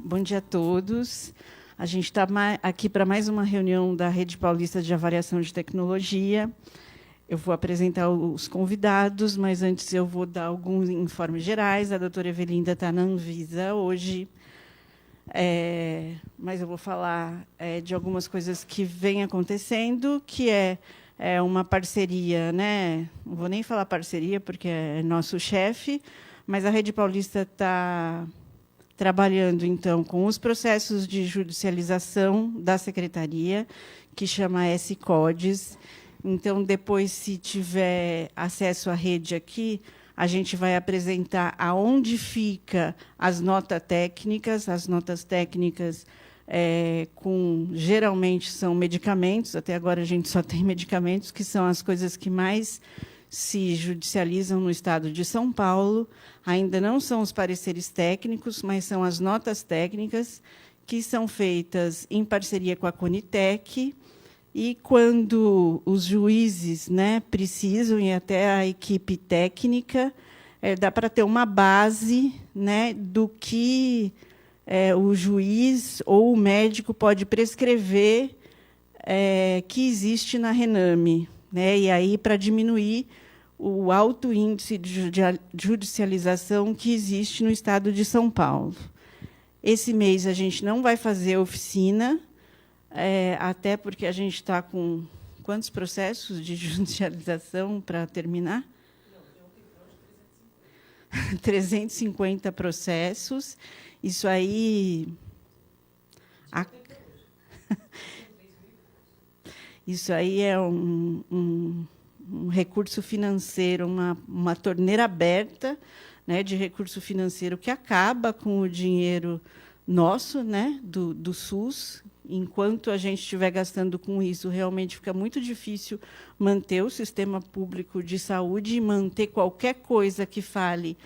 Bom dia a todos. A gente está aqui para mais uma reunião da Rede Paulista de Avaliação de Tecnologia. Eu vou apresentar os convidados, mas antes eu vou dar alguns informes gerais. A doutora Evelinda está na Anvisa hoje, mas eu vou falar de algumas coisas que vêm acontecendo, que é uma parceria, né? Não vou nem falar parceria, porque é nosso chefe, mas a Rede Paulista está trabalhando, então, com os processos de judicialização da Secretaria, que chama S-Codes. Então, depois, se tiver acesso à rede aqui, a gente vai apresentar aonde fica as notas técnicas. As notas técnicas, geralmente, são medicamentos. Até agora, a gente só tem medicamentos, que são as coisas que mais se judicializam no estado de São Paulo. Ainda não são os pareceres técnicos, mas são as notas técnicas, que são feitas em parceria com a Conitec. E, quando os juízes, né, precisam, e até a equipe técnica, dá para ter uma base, né, do que o juiz ou o médico pode prescrever que existe na RENAME, né, e aí para diminuir o alto índice de judicialização que existe no estado de São Paulo. Esse mês a gente não vai fazer oficina, até porque a gente está com quantos processos de judicialização para terminar? 350 processos. Isso aí... Isso aí é um recurso financeiro, uma torneira aberta, né, de recurso financeiro que acaba com o dinheiro nosso, né, do SUS. Enquanto a gente estiver gastando com isso, realmente fica muito difícil manter o sistema público de saúde e manter qualquer coisa que fale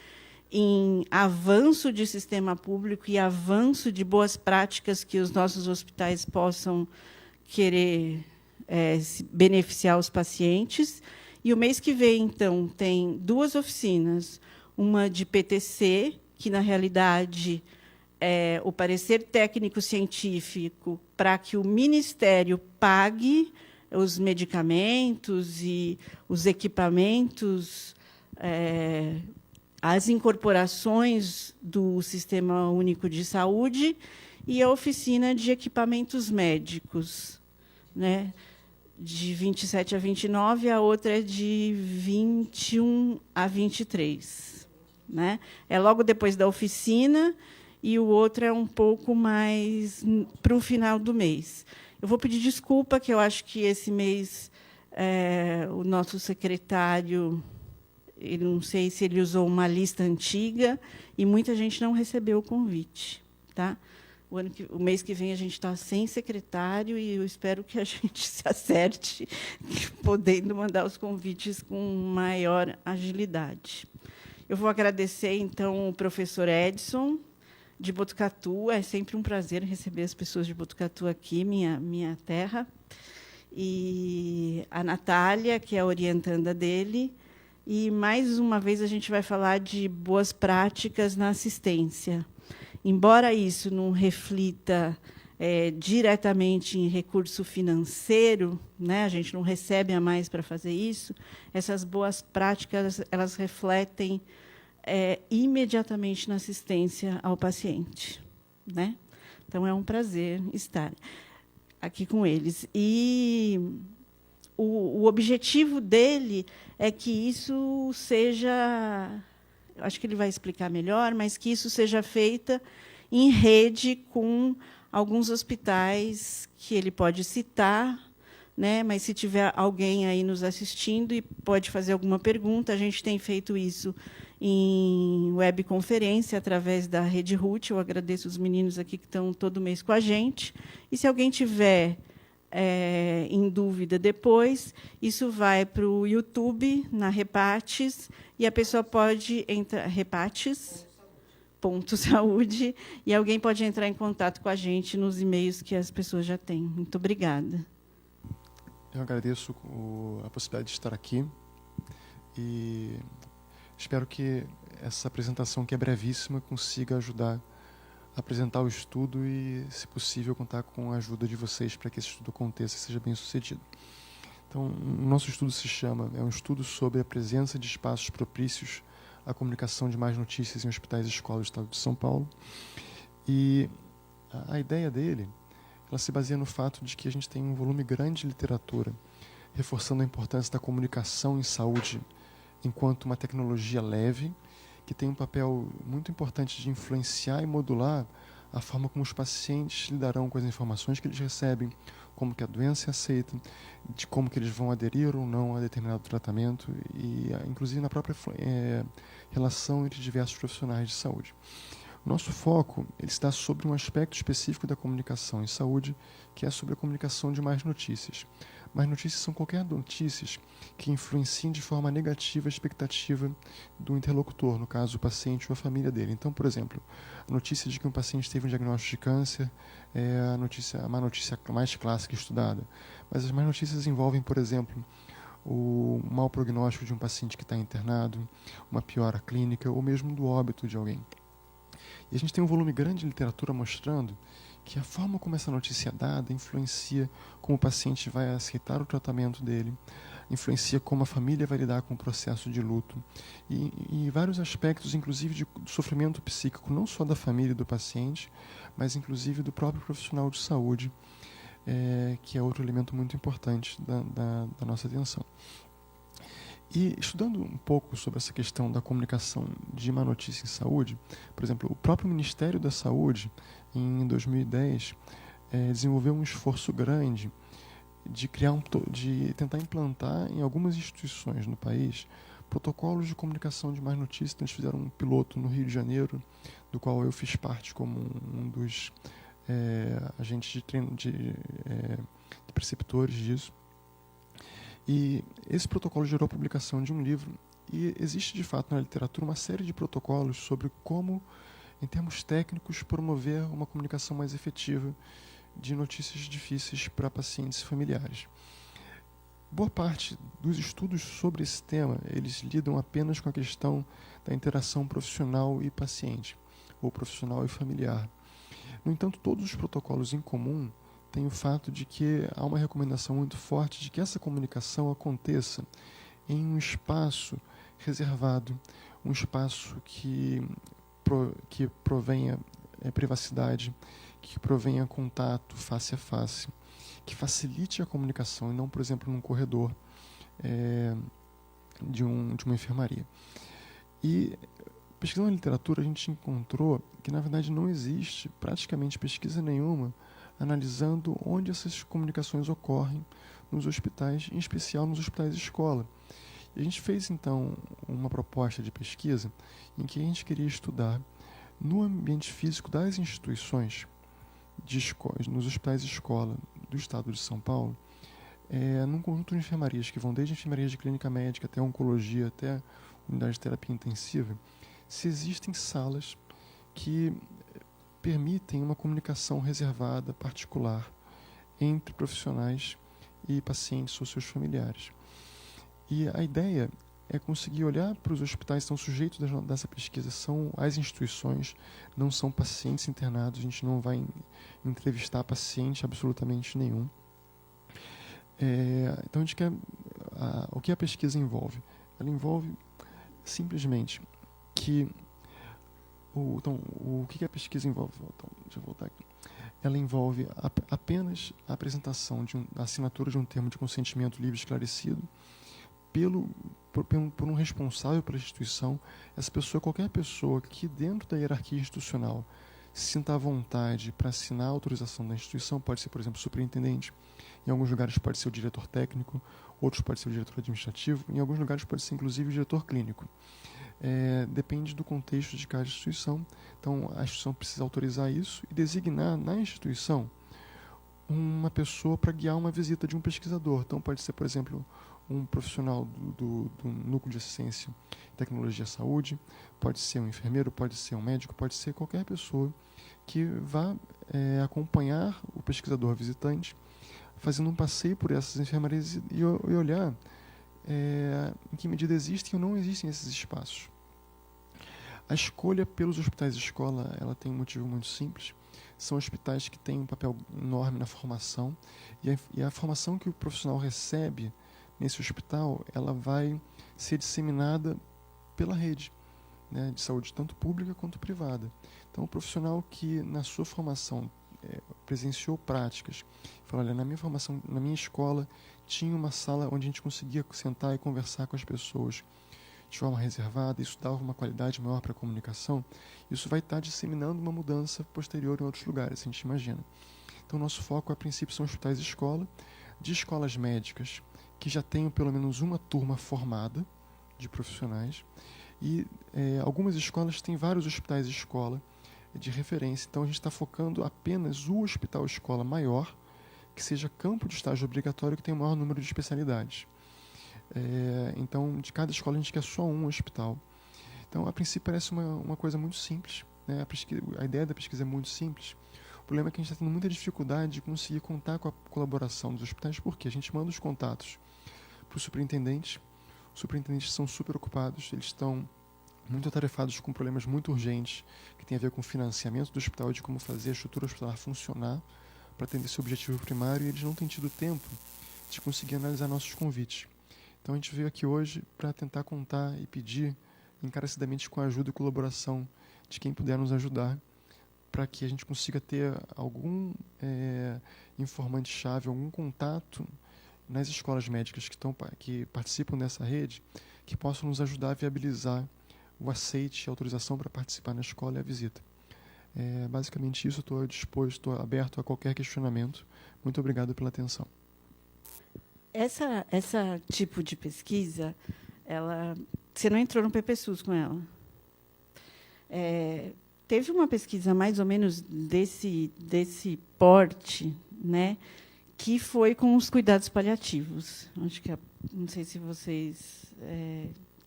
em avanço de sistema público e avanço de boas práticas que os nossos hospitais possam querer beneficiar os pacientes. E o mês que vem, então, tem 2 oficinas, uma de PTC, que, na realidade, é o parecer técnico-científico para que o Ministério pague os medicamentos e os equipamentos, as incorporações do Sistema Único de Saúde, e a oficina de equipamentos médicos, né, de 27 a 29, a outra é de 21 a 23. Né? É logo depois da oficina, e o outro é um pouco mais para o final do mês. Eu vou pedir desculpa, que eu acho que esse mês o nosso secretário, ele, não sei se ele usou uma lista antiga, e muita gente não recebeu o convite. Tá? O mês que vem a gente está sem secretário, e eu espero que a gente se acerte, podendo mandar os convites com maior agilidade. Eu vou agradecer, então, o professor Edson, de Botucatu. É sempre um prazer receber as pessoas de Botucatu aqui, minha terra. E a Natália, que é a orientanda dele. E, mais uma vez, a gente vai falar de boas práticas na assistência. Embora isso não reflita diretamente em recurso financeiro, né, a gente não recebe a mais para fazer isso, essas boas práticas elas refletem imediatamente na assistência ao paciente. Né? Então, é um prazer estar aqui com eles. E o objetivo dele é que isso seja... Acho que ele vai explicar melhor, mas que isso seja feito em rede com alguns hospitais que ele pode citar, né? Mas, se tiver alguém aí nos assistindo e pode fazer alguma pergunta, a gente tem feito isso em webconferência, através da Rede RUT. Eu agradeço os meninos aqui que estão todo mês com a gente. E, se alguém tiver em dúvida depois, isso vai para o YouTube, na Repates, e a pessoa pode entrar... Repates.saúde, e alguém pode entrar em contato com a gente nos e-mails que as pessoas já têm. Muito obrigada. Eu agradeço a possibilidade de estar aqui e espero que essa apresentação, que é brevíssima, consiga ajudar apresentar o estudo e, se possível, contar com a ajuda de vocês para que esse estudo aconteça e seja bem sucedido. Então, o nosso estudo é um estudo sobre a presença de espaços propícios à comunicação de más notícias em hospitais e escolas do Estado de São Paulo. E a ideia dele, ela se baseia no fato de que a gente tem um volume grande de literatura reforçando a importância da comunicação em saúde enquanto uma tecnologia leve, que tem um papel muito importante de influenciar e modular a forma como os pacientes lidarão com as informações que eles recebem, como que a doença é aceita, de como que eles vão aderir ou não a determinado tratamento e, inclusive, na própria relação entre diversos profissionais de saúde. O nosso foco ele está sobre um aspecto específico da comunicação em saúde, que é sobre a comunicação de más notícias. Más notícias são qualquer notícias que influenciem de forma negativa a expectativa do interlocutor, no caso o paciente ou a família dele. Então, por exemplo, a notícia de que um paciente teve um diagnóstico de câncer é a má notícia mais clássica estudada. Mas as más notícias envolvem, por exemplo, o mau prognóstico de um paciente que está internado, uma piora clínica ou mesmo do óbito de alguém. E a gente tem um volume grande de literatura mostrando que a forma como essa notícia é dada influencia como o paciente vai aceitar o tratamento dele, influencia como a família vai lidar com o processo de luto e vários aspectos, inclusive do sofrimento psíquico, não só da família e do paciente, mas inclusive do próprio profissional de saúde, que é outro elemento muito importante da nossa atenção. E estudando um pouco sobre essa questão da comunicação de má notícia em saúde, por exemplo, o próprio Ministério da Saúde, em 2010, desenvolveu um esforço grande de tentar implantar em algumas instituições no país protocolos de comunicação de más notícias. Então, eles fizeram um piloto no Rio de Janeiro, do qual eu fiz parte como um dos agentes de preceptores disso. E esse protocolo gerou a publicação de um livro e existe, de fato, na literatura uma série de protocolos sobre como, em termos técnicos, promover uma comunicação mais efetiva de notícias difíceis para pacientes e familiares. Boa parte dos estudos sobre esse tema, eles lidam apenas com a questão da interação profissional e paciente, ou profissional e familiar. No entanto, todos os protocolos em comum tem o fato de que há uma recomendação muito forte de que essa comunicação aconteça em um espaço reservado, um espaço que provenha privacidade, que provenha contato face a face, que facilite a comunicação e não, por exemplo, num corredor de uma enfermaria. E pesquisando na literatura, a gente encontrou que, na verdade, não existe praticamente pesquisa nenhuma analisando onde essas comunicações ocorrem nos hospitais, em especial nos hospitais de escola. E a gente fez, então, uma proposta de pesquisa em que a gente queria estudar no ambiente físico das instituições, nos hospitais de escola do Estado de São Paulo, num conjunto de enfermarias que vão desde enfermarias de clínica médica até oncologia, até unidade de terapia intensiva, se existem salas que permitem uma comunicação reservada, particular, entre profissionais e pacientes ou seus familiares. E a ideia é conseguir olhar para os hospitais que estão sujeitos dessa pesquisa, são as instituições, não são pacientes internados, a gente não vai entrevistar paciente absolutamente nenhum. Então a gente quer... o que a pesquisa envolve? Ela envolve simplesmente que... Então, o que a pesquisa envolve? Então, deixa eu voltar aqui. Ela envolve apenas a apresentação da assinatura de um termo de consentimento livre e esclarecido por um responsável pela instituição. Essa pessoa, qualquer pessoa que dentro da hierarquia institucional se sinta à vontade para assinar a autorização da instituição, pode ser, por exemplo, o superintendente, em alguns lugares pode ser o diretor técnico, outros pode ser o diretor administrativo, em alguns lugares pode ser inclusive o diretor clínico. Depende do contexto de cada instituição. Então, a instituição precisa autorizar isso e designar na instituição uma pessoa para guiar uma visita de um pesquisador. Então, pode ser, por exemplo, um profissional do núcleo de assistência e tecnologia da saúde, pode ser um enfermeiro, pode ser um médico, pode ser qualquer pessoa que vá acompanhar o pesquisador visitante, fazendo um passeio por essas enfermarias e olhar em que medida existem ou não existem esses espaços. A escolha pelos hospitais de escola, ela tem um motivo muito simples. São hospitais que têm um papel enorme na formação, e a formação que o profissional recebe nesse hospital, ela vai ser disseminada pela rede, né, de saúde, tanto pública quanto privada. Então, o profissional que, na sua formação, presenciou práticas, falou, olha, na minha formação, na minha escola, tinha uma sala onde a gente conseguia sentar e conversar com as pessoas de forma reservada, isso dava uma qualidade maior para a comunicação, isso vai estar disseminando uma mudança posterior em outros lugares, a gente imagina. Então, nosso foco, a princípio, são hospitais de escola, de escolas médicas, que já tenham pelo menos uma turma formada de profissionais, e algumas escolas têm vários hospitais de escola de referência, então a gente está focando apenas o hospital escola maior, que seja campo de estágio obrigatório, que tem o maior número de especialidades. Então, de cada escola a gente quer só um hospital. Então, a princípio parece uma coisa muito simples, né? A ideia da pesquisa é muito simples. O problema é que a gente está tendo muita dificuldade de conseguir contar com a colaboração dos hospitais, porque a gente manda os contatos para os superintendentes são super ocupados, eles estão muito atarefados com problemas muito urgentes, que tem a ver com o financiamento do hospital, de como fazer a estrutura hospitalar funcionar para atender esse objetivo primário, e eles não têm tido tempo de conseguir analisar nossos convites. Então a gente veio aqui hoje para tentar contar e pedir encarecidamente com a ajuda e colaboração de quem puder nos ajudar, para que a gente consiga ter algum informante-chave, algum contato nas escolas médicas que participam dessa rede, que possam nos ajudar a viabilizar o aceite e a autorização para participar na escola e a visita. Basicamente isso, estou disposto, estou aberto a qualquer questionamento. Muito obrigado pela atenção. Essa tipo de pesquisa, você não entrou no PPSUS com ela? Teve uma pesquisa mais ou menos desse porte, né, que foi com os cuidados paliativos. Acho que não sei se vocês,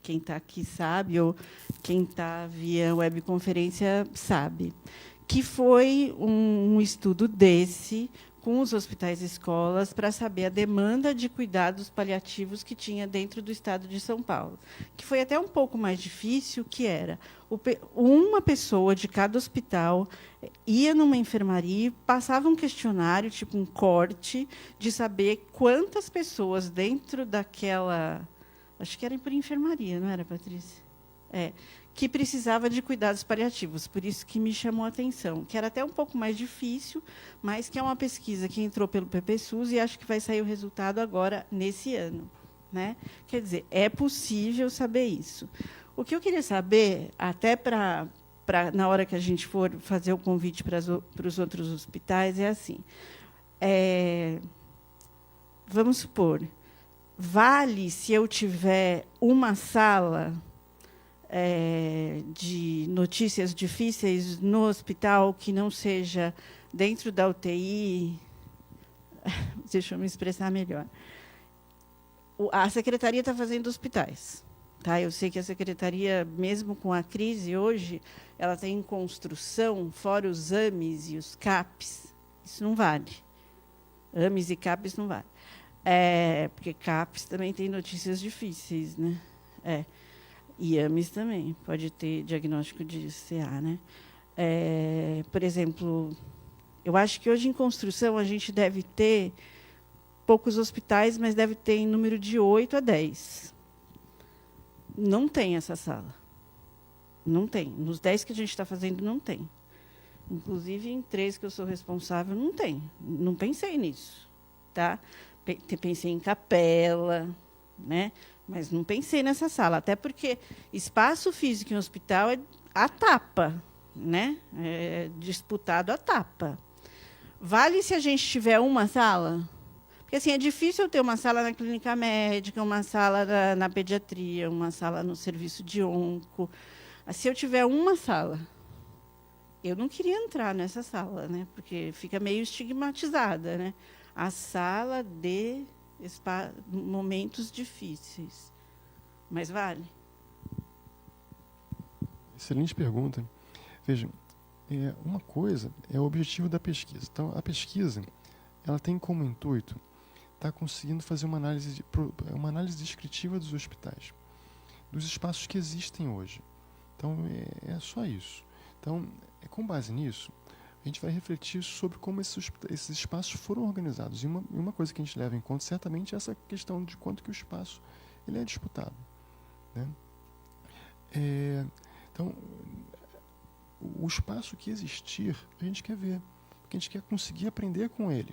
quem está aqui sabe, ou quem está via webconferência sabe, que foi um estudo desse com os hospitais e escolas para saber a demanda de cuidados paliativos que tinha dentro do estado de São Paulo, que foi até um pouco mais difícil, que era uma pessoa de cada hospital ia numa enfermaria, passava um questionário, tipo um corte, de saber quantas pessoas dentro daquela... Acho que era por enfermaria, não era, Patrícia? Que precisava de cuidados paliativos, por isso que me chamou a atenção, que era até um pouco mais difícil, mas que é uma pesquisa que entrou pelo PPSUS e acho que vai sair o resultado agora, nesse ano, né? Quer dizer, é possível saber isso. O que eu queria saber, até na hora que a gente for fazer o convite para os outros hospitais, é assim, vamos supor, vale se eu tiver uma sala de notícias difíceis no hospital que não seja dentro da UTI? Deixa eu me expressar melhor. A secretaria está fazendo hospitais. Tá? Eu sei que a secretaria, mesmo com a crise hoje, ela tem em construção, fora os AMES e os CAPs. Isso não vale. AMES e CAPs não vale. Porque CAPs também tem notícias difíceis, né? E AMES também, pode ter diagnóstico de CA. Né? Por exemplo, eu acho que hoje em construção a gente deve ter poucos hospitais, mas deve ter em número de 8 a 10. Não tem essa sala. Não tem. Nos 10 que a gente está fazendo, não tem. Inclusive, em 3 que eu sou responsável, não tem. Não pensei nisso. Tá? Pensei em capela, né? Mas não pensei nessa sala, até porque espaço físico em hospital é a tapa, né? É disputado a tapa. Vale se a gente tiver uma sala? Porque assim, é difícil eu ter uma sala na clínica médica, uma sala na pediatria, uma sala no serviço de onco. Se eu tiver uma sala, eu não queria entrar nessa sala, né? Porque fica meio estigmatizada, né? A sala de momentos difíceis. Mas vale? Excelente pergunta. Veja, uma coisa é o objetivo da pesquisa. Então, a pesquisa, ela tem como intuito estar conseguindo fazer uma análise descritiva dos hospitais, dos espaços que existem hoje. Então, é só isso. Então, com base nisso, a gente vai refletir sobre como esses espaços foram organizados. E uma coisa que a gente leva em conta, certamente, é essa questão de quanto que o espaço ele é disputado, né? Então, o espaço que existir, a gente quer ver, porque a gente quer conseguir aprender com ele.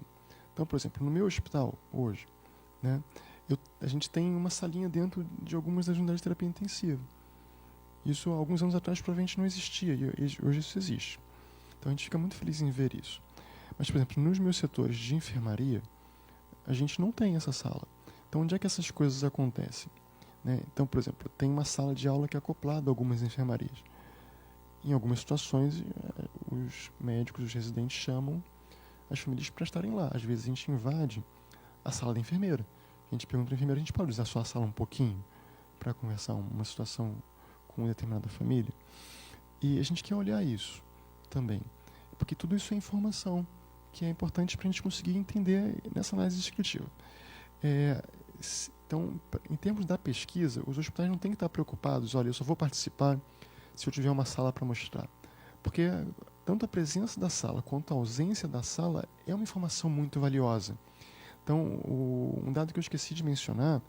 Então, por exemplo, no meu hospital, hoje, né, a gente tem uma salinha dentro de algumas das unidades de terapia intensiva. Isso, há alguns anos atrás, provavelmente não existia, e hoje isso existe. Então, a gente fica muito feliz em ver isso. Mas, por exemplo, nos meus setores de enfermaria, a gente não tem essa sala. Então, onde é que essas coisas acontecem? Né? Então, por exemplo, tem uma sala de aula que é acoplada a algumas enfermarias. Em algumas situações, os médicos, os residentes chamam as famílias para estarem lá. Às vezes a gente invade a sala da enfermeira. A gente pergunta para a enfermeira, a gente pode usar a sua sala um pouquinho para conversar uma situação com uma determinada família? E a gente quer olhar isso também. Porque tudo isso é informação que é importante para a gente conseguir entender nessa análise descritiva. Então, em termos da pesquisa, os hospitais não têm que estar preocupados, olha, eu só vou participar se eu tiver uma sala para mostrar. Porque tanto a presença da sala quanto a ausência da sala é uma informação muito valiosa. Então, um dado que eu esqueci de mencionar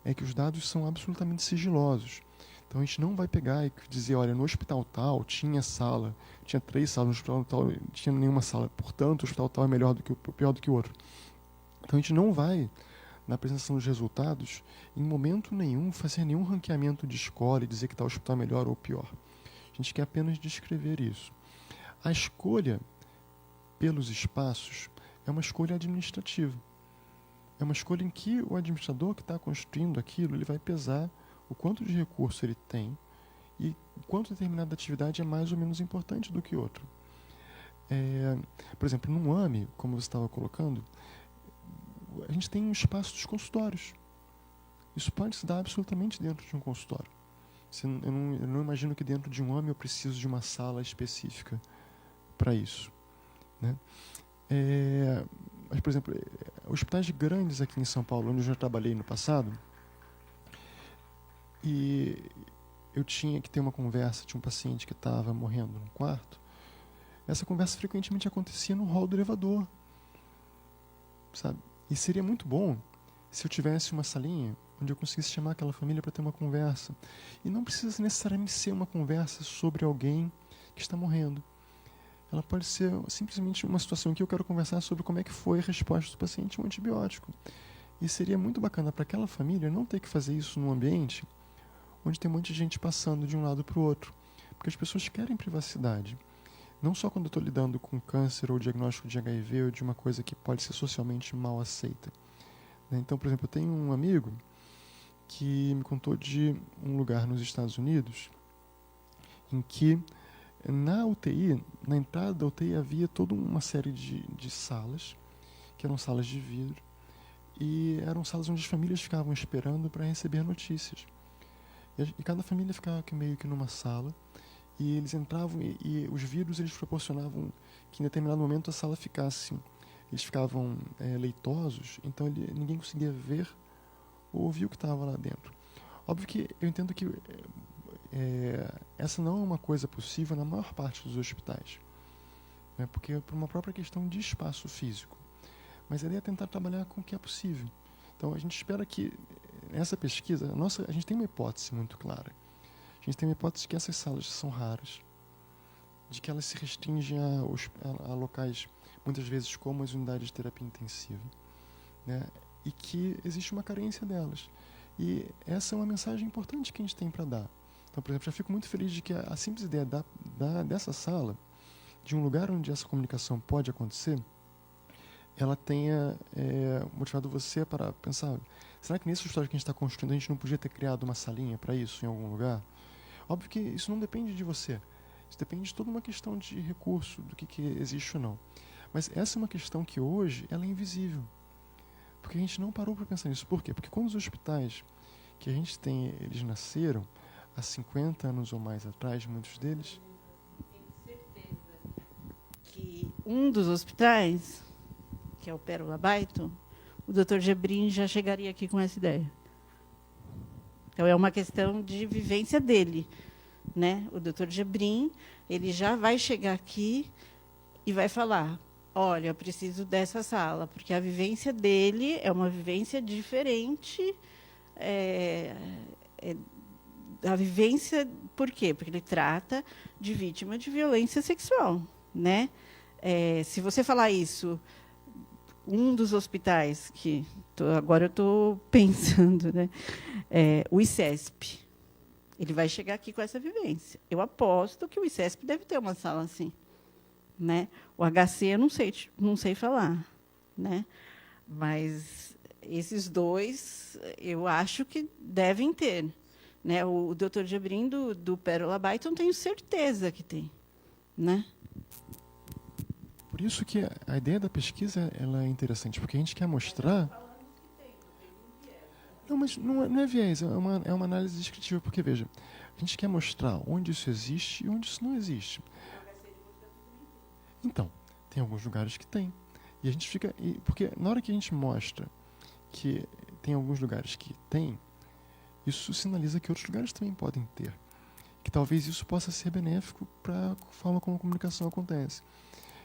é que os dados são absolutamente sigilosos. Então, a gente não vai pegar e dizer, olha, no hospital tal tinha sala, tinha 3 salas, no hospital tal não tinha nenhuma sala, portanto, o hospital tal é melhor do que pior do que o outro. Então, a gente não vai, na apresentação dos resultados, em momento nenhum, fazer nenhum ranqueamento de escola e dizer que tal hospital é melhor ou pior. A gente quer apenas descrever isso. A escolha pelos espaços é uma escolha administrativa. É uma escolha em que o administrador que está construindo aquilo, ele vai pesar o quanto de recurso ele tem e o quanto determinada atividade é mais ou menos importante do que outra. Por exemplo, num AME, como você estava colocando, a gente tem um espaço dos consultórios. Isso pode se dar absolutamente dentro de um consultório. Eu não imagino que dentro de um AME eu preciso de uma sala específica para isso, né? Mas, por exemplo, hospitais grandes aqui em São Paulo, onde eu já trabalhei no passado, e eu tinha que ter uma conversa de um paciente que estava morrendo no quarto. Essa conversa frequentemente acontecia no hall do elevador, sabe? E seria muito bom se eu tivesse uma salinha onde eu conseguisse chamar aquela família para ter uma conversa. E não precisa necessariamente ser uma conversa sobre alguém que está morrendo. Ela pode ser simplesmente uma situação em que eu quero conversar sobre como é que foi a resposta do paciente a um antibiótico. E seria muito bacana para aquela família não ter que fazer isso num ambiente onde tem um monte de gente passando de um lado para o outro. Porque as pessoas querem privacidade. Não só quando eu estou lidando com câncer ou diagnóstico de HIV ou de uma coisa que pode ser socialmente mal aceita. Então, por exemplo, eu tenho um amigo que me contou de um lugar nos Estados Unidos em que na UTI, na entrada da UTI, havia toda uma série de salas, que eram salas de vidro, e eram salas onde as famílias ficavam esperando para receber notícias. E cada família ficava meio que numa sala, e eles entravam, e os vidros eles proporcionavam que em determinado momento a sala ficasse, eles ficavam leitosos, então ninguém conseguia ver ou ouvir o que estava lá dentro. Óbvio que eu entendo que essa não é uma coisa possível na maior parte dos hospitais, né, porque é por uma própria questão de espaço físico. Mas a ideia é tentar trabalhar com o que é possível. Então a gente espera que nessa pesquisa, a gente tem uma hipótese muito clara. A gente tem uma hipótese de que essas salas são raras, de que elas se restringem a locais, muitas vezes como as unidades de terapia intensiva, né, e que existe uma carência delas. E essa é uma mensagem importante que a gente tem para dar. Então, por exemplo, já fico muito feliz de que a simples ideia dessa sala, de um lugar onde essa comunicação pode acontecer, ela tenha motivado você para pensar, será que nesse história que a gente está construindo a gente não podia ter criado uma salinha para isso em algum lugar? Óbvio que isso não depende de você. Isso depende de toda uma questão de recurso, do que existe ou não. Mas essa é uma questão que hoje ela é invisível. Porque a gente não parou para pensar nisso. Por quê? Porque quando os hospitais que a gente tem, eles nasceram há 50 anos ou mais atrás, muitos deles... Tenho certeza que um dos hospitais, que é o Pérola Baito, o Dr. Gebrim já chegaria aqui com essa ideia. Então, é uma questão de vivência dele. né? O doutor Gebrim, ele já vai chegar aqui e vai falar, olha, eu preciso dessa sala, porque a vivência dele é uma vivência diferente. A vivência, por quê? Porque ele trata de vítima de violência sexual, né? Se você falar isso, um dos hospitais que agora eu estou pensando, né? O ICESP, ele vai chegar aqui com essa vivência. Eu aposto que o ICESP deve ter uma sala assim, né? O HC eu não sei falar, né? Mas esses dois eu acho que devem ter, né? O Dr. Gebrim do Pérola Byton tenho certeza que tem, né? Por isso que a ideia da pesquisa ela é interessante, porque a gente quer mostrar... Não, mas não é viés, é uma análise descritiva, porque, veja, a gente quer mostrar onde isso existe e onde isso não existe. Então, tem alguns lugares que tem. E a gente fica... Porque na hora que a gente mostra que tem alguns lugares que tem, isso sinaliza que outros lugares também podem ter. Que talvez isso possa ser benéfico para a forma como a comunicação acontece.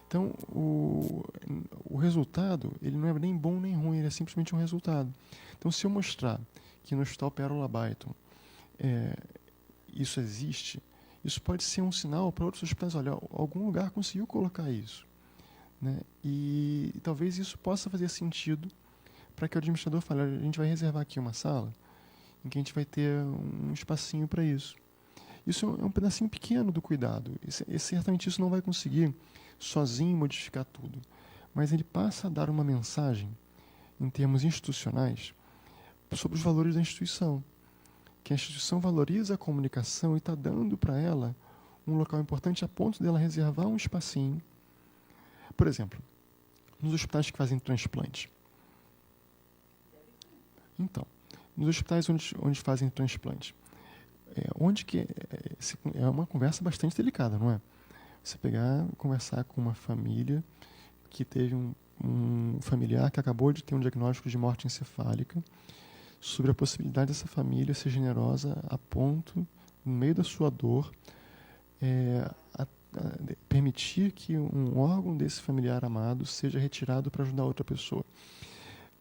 Então, o resultado, ele não é nem bom nem ruim, ele é simplesmente um resultado. Então, se eu mostrar que no Hospital Pérola Byton isso existe, isso pode ser um sinal para outros hospitais, olha, algum lugar conseguiu colocar isso, né? E talvez isso possa fazer sentido para que o administrador fale, a gente vai reservar aqui uma sala em que a gente vai ter um espacinho para isso. Isso é um pedacinho pequeno do cuidado. Certamente isso não vai conseguir sozinho modificar tudo, mas ele passa a dar uma mensagem em termos institucionais sobre os valores da instituição, que a instituição valoriza a comunicação e está dando para ela um local importante a ponto dela reservar um espacinho. Por exemplo, nos hospitais que fazem transplante. Então, nos hospitais onde fazem transplante, é uma conversa bastante delicada, não é? Você conversar com uma família que teve um familiar que acabou de ter um diagnóstico de morte encefálica, sobre a possibilidade dessa família ser generosa a ponto, no meio da sua dor, permitir que um órgão desse familiar amado seja retirado para ajudar outra pessoa.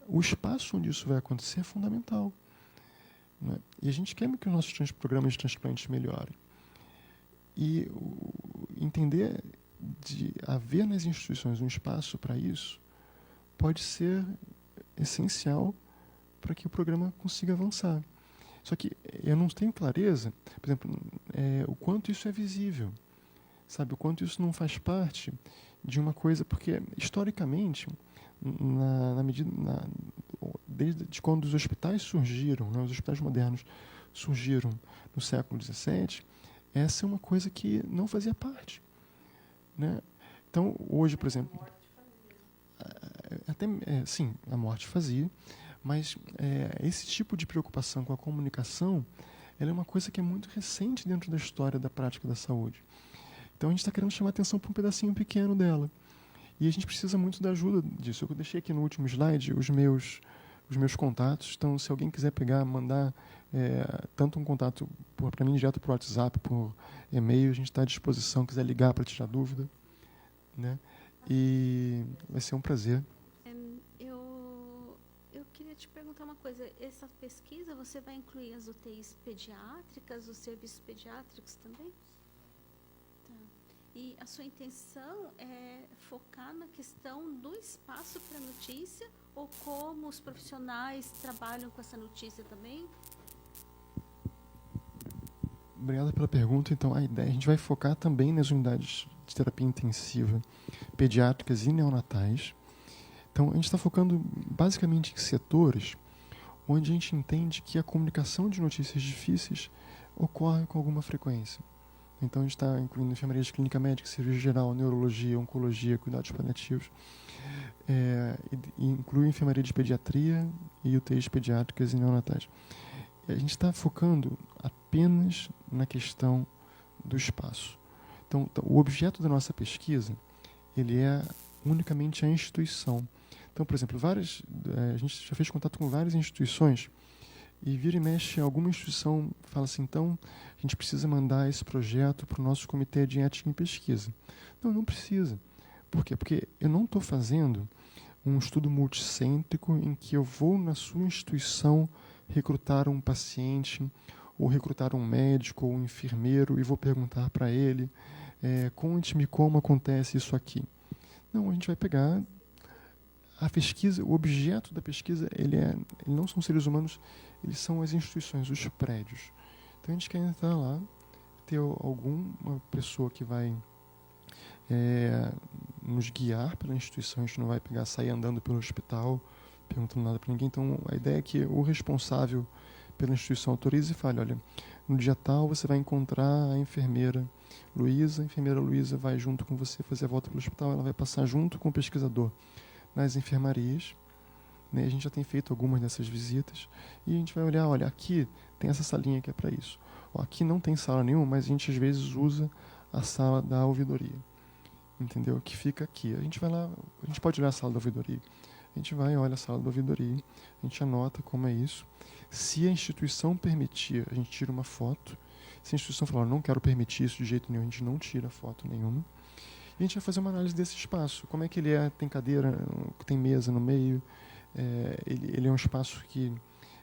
O espaço onde isso vai acontecer é fundamental, né? E a gente quer que os nossos programas de transplantes melhorem. E entender de haver nas instituições um espaço para isso pode ser essencial para que o programa consiga avançar. Só que eu não tenho clareza, por exemplo, o quanto isso é visível, sabe? O quanto isso não faz parte de uma coisa, porque historicamente, desde quando os hospitais surgiram, né, os hospitais modernos surgiram no século XVII, essa é uma coisa que não fazia parte, né? Então, hoje, por exemplo, sim, a morte fazia, mas esse tipo de preocupação com a comunicação, ela é uma coisa que é muito recente dentro da história da prática da saúde. Então, a gente está querendo chamar atenção para um pedacinho pequeno dela. E a gente precisa muito da ajuda disso. Eu deixei aqui no último slide os meus contatos. Então, se alguém quiser mandar tanto um contato para mim direto por WhatsApp, por e-mail, a gente está à disposição. Quiser ligar para tirar dúvida, né? E vai ser um prazer. Eu queria te perguntar uma coisa. Essa pesquisa, você vai incluir as UTIs pediátricas, os serviços pediátricos também? Tá. E a sua intenção é focar na questão do espaço para notícia ou como os profissionais trabalham com essa notícia também? Obrigado pela pergunta. Então, a gente vai focar também nas unidades de terapia intensiva pediátricas e neonatais. Então, a gente está focando basicamente em setores onde a gente entende que a comunicação de notícias difíceis ocorre com alguma frequência. Então, a gente está incluindo enfermaria de clínica médica, cirurgia geral, neurologia, oncologia, cuidados paliativos. E inclui enfermaria de pediatria e UTIs pediátricas e neonatais. E a gente está focando apenas na questão do espaço. Então, o objeto da nossa pesquisa, ele é unicamente a instituição. Então, por exemplo, a gente já fez contato com várias instituições E vira e mexe, alguma instituição fala assim, então, a gente precisa mandar esse projeto para o nosso comitê de ética em pesquisa. Não, não precisa. Por quê? Porque eu não estou fazendo um estudo multicêntrico em que eu vou na sua instituição recrutar um paciente, ou recrutar um médico ou um enfermeiro e vou perguntar para ele, conte-me como acontece isso aqui. Não, a gente vai pegar a pesquisa, o objeto da pesquisa, ele não são seres humanos, eles são as instituições, os prédios. Então a gente quer entrar lá, ter alguma pessoa que vai nos guiar pela instituição, a gente não vai sair andando pelo hospital, perguntando nada para ninguém. Então a ideia é que o responsável pela instituição autorize e fale, olha, no dia tal você vai encontrar a enfermeira Luísa, a enfermeira Luísa vai junto com você fazer a volta pelo hospital, ela vai passar junto com o pesquisador nas enfermarias, né? A gente já tem feito algumas dessas visitas e a gente vai olhar, olha, aqui tem essa salinha que é para isso. Ó, aqui não tem sala nenhuma, mas a gente às vezes usa a sala da ouvidoria, entendeu? Que fica aqui. A gente vai lá, a gente pode olhar a sala da ouvidoria. A gente vai, olha a sala da ouvidoria, a gente anota como é isso. Se a instituição permitir, a gente tira uma foto. Se a instituição falar, não quero permitir isso de jeito nenhum, a gente não tira foto nenhuma. E a gente vai fazer uma análise desse espaço. Como é que ele é? Tem cadeira, tem mesa no meio. Ele é um espaço que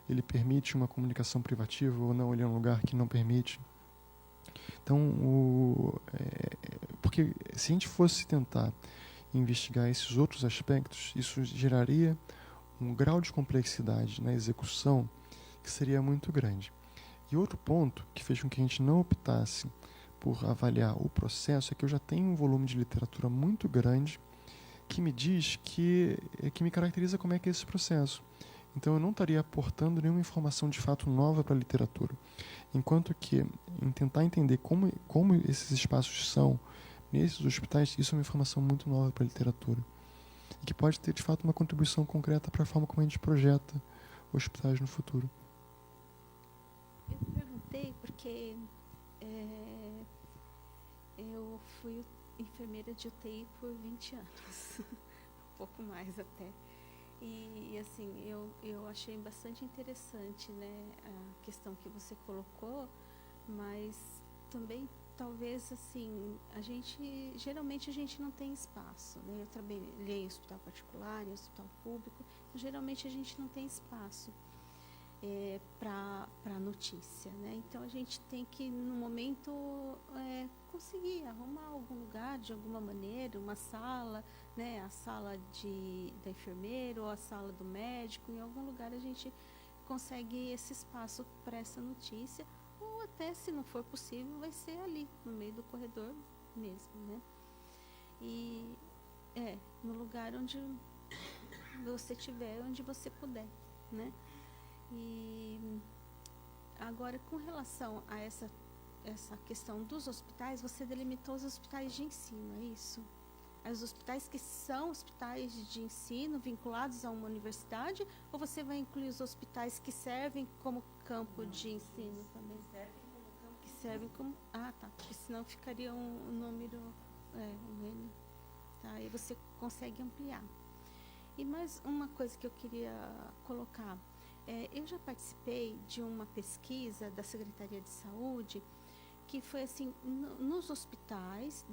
ele permite uma comunicação privativa ou não? Ele é um lugar que não permite? Então, porque se a gente fosse tentar investigar esses outros aspectos, isso geraria um grau de complexidade na execução que seria muito grande. E outro ponto que fez com que a gente não optasse por avaliar o processo é que eu já tenho um volume de literatura muito grande que me diz que me caracteriza como é que é esse processo. Então eu não estaria aportando nenhuma informação de fato nova para a literatura. Enquanto que em tentar entender como esses espaços são nesses hospitais, isso é uma informação muito nova para a literatura. E que pode ter de fato uma contribuição concreta para a forma como a gente projeta hospitais no futuro. Eu perguntei porque eu fui enfermeira de UTI por 20 anos, um pouco mais até. E assim, eu achei bastante interessante, né, a questão que você colocou, mas também talvez assim, geralmente a gente não tem espaço, né? Eu trabalhei em hospital particular, em hospital público, então, geralmente a gente não tem espaço para notícia, né? Então a gente tem que no momento conseguir arrumar algum lugar de alguma maneira, uma sala, né? A sala da enfermeira ou a sala do médico, em algum lugar a gente consegue esse espaço para essa notícia, ou até se não for possível vai ser ali no meio do corredor mesmo, né? E no lugar onde você estiver, onde você puder, né? E agora, com relação a essa questão dos hospitais, você delimitou os hospitais de ensino, é isso? Os hospitais que são hospitais de ensino vinculados a uma universidade, ou você vai incluir os hospitais que servem como campo de ensino também? Que servem como... Ah, tá. Porque senão ficaria um número... N. Tá, aí você consegue ampliar. E mais uma coisa que eu queria colocar. Eu já participei de uma pesquisa da Secretaria de Saúde que foi assim, nos hospitais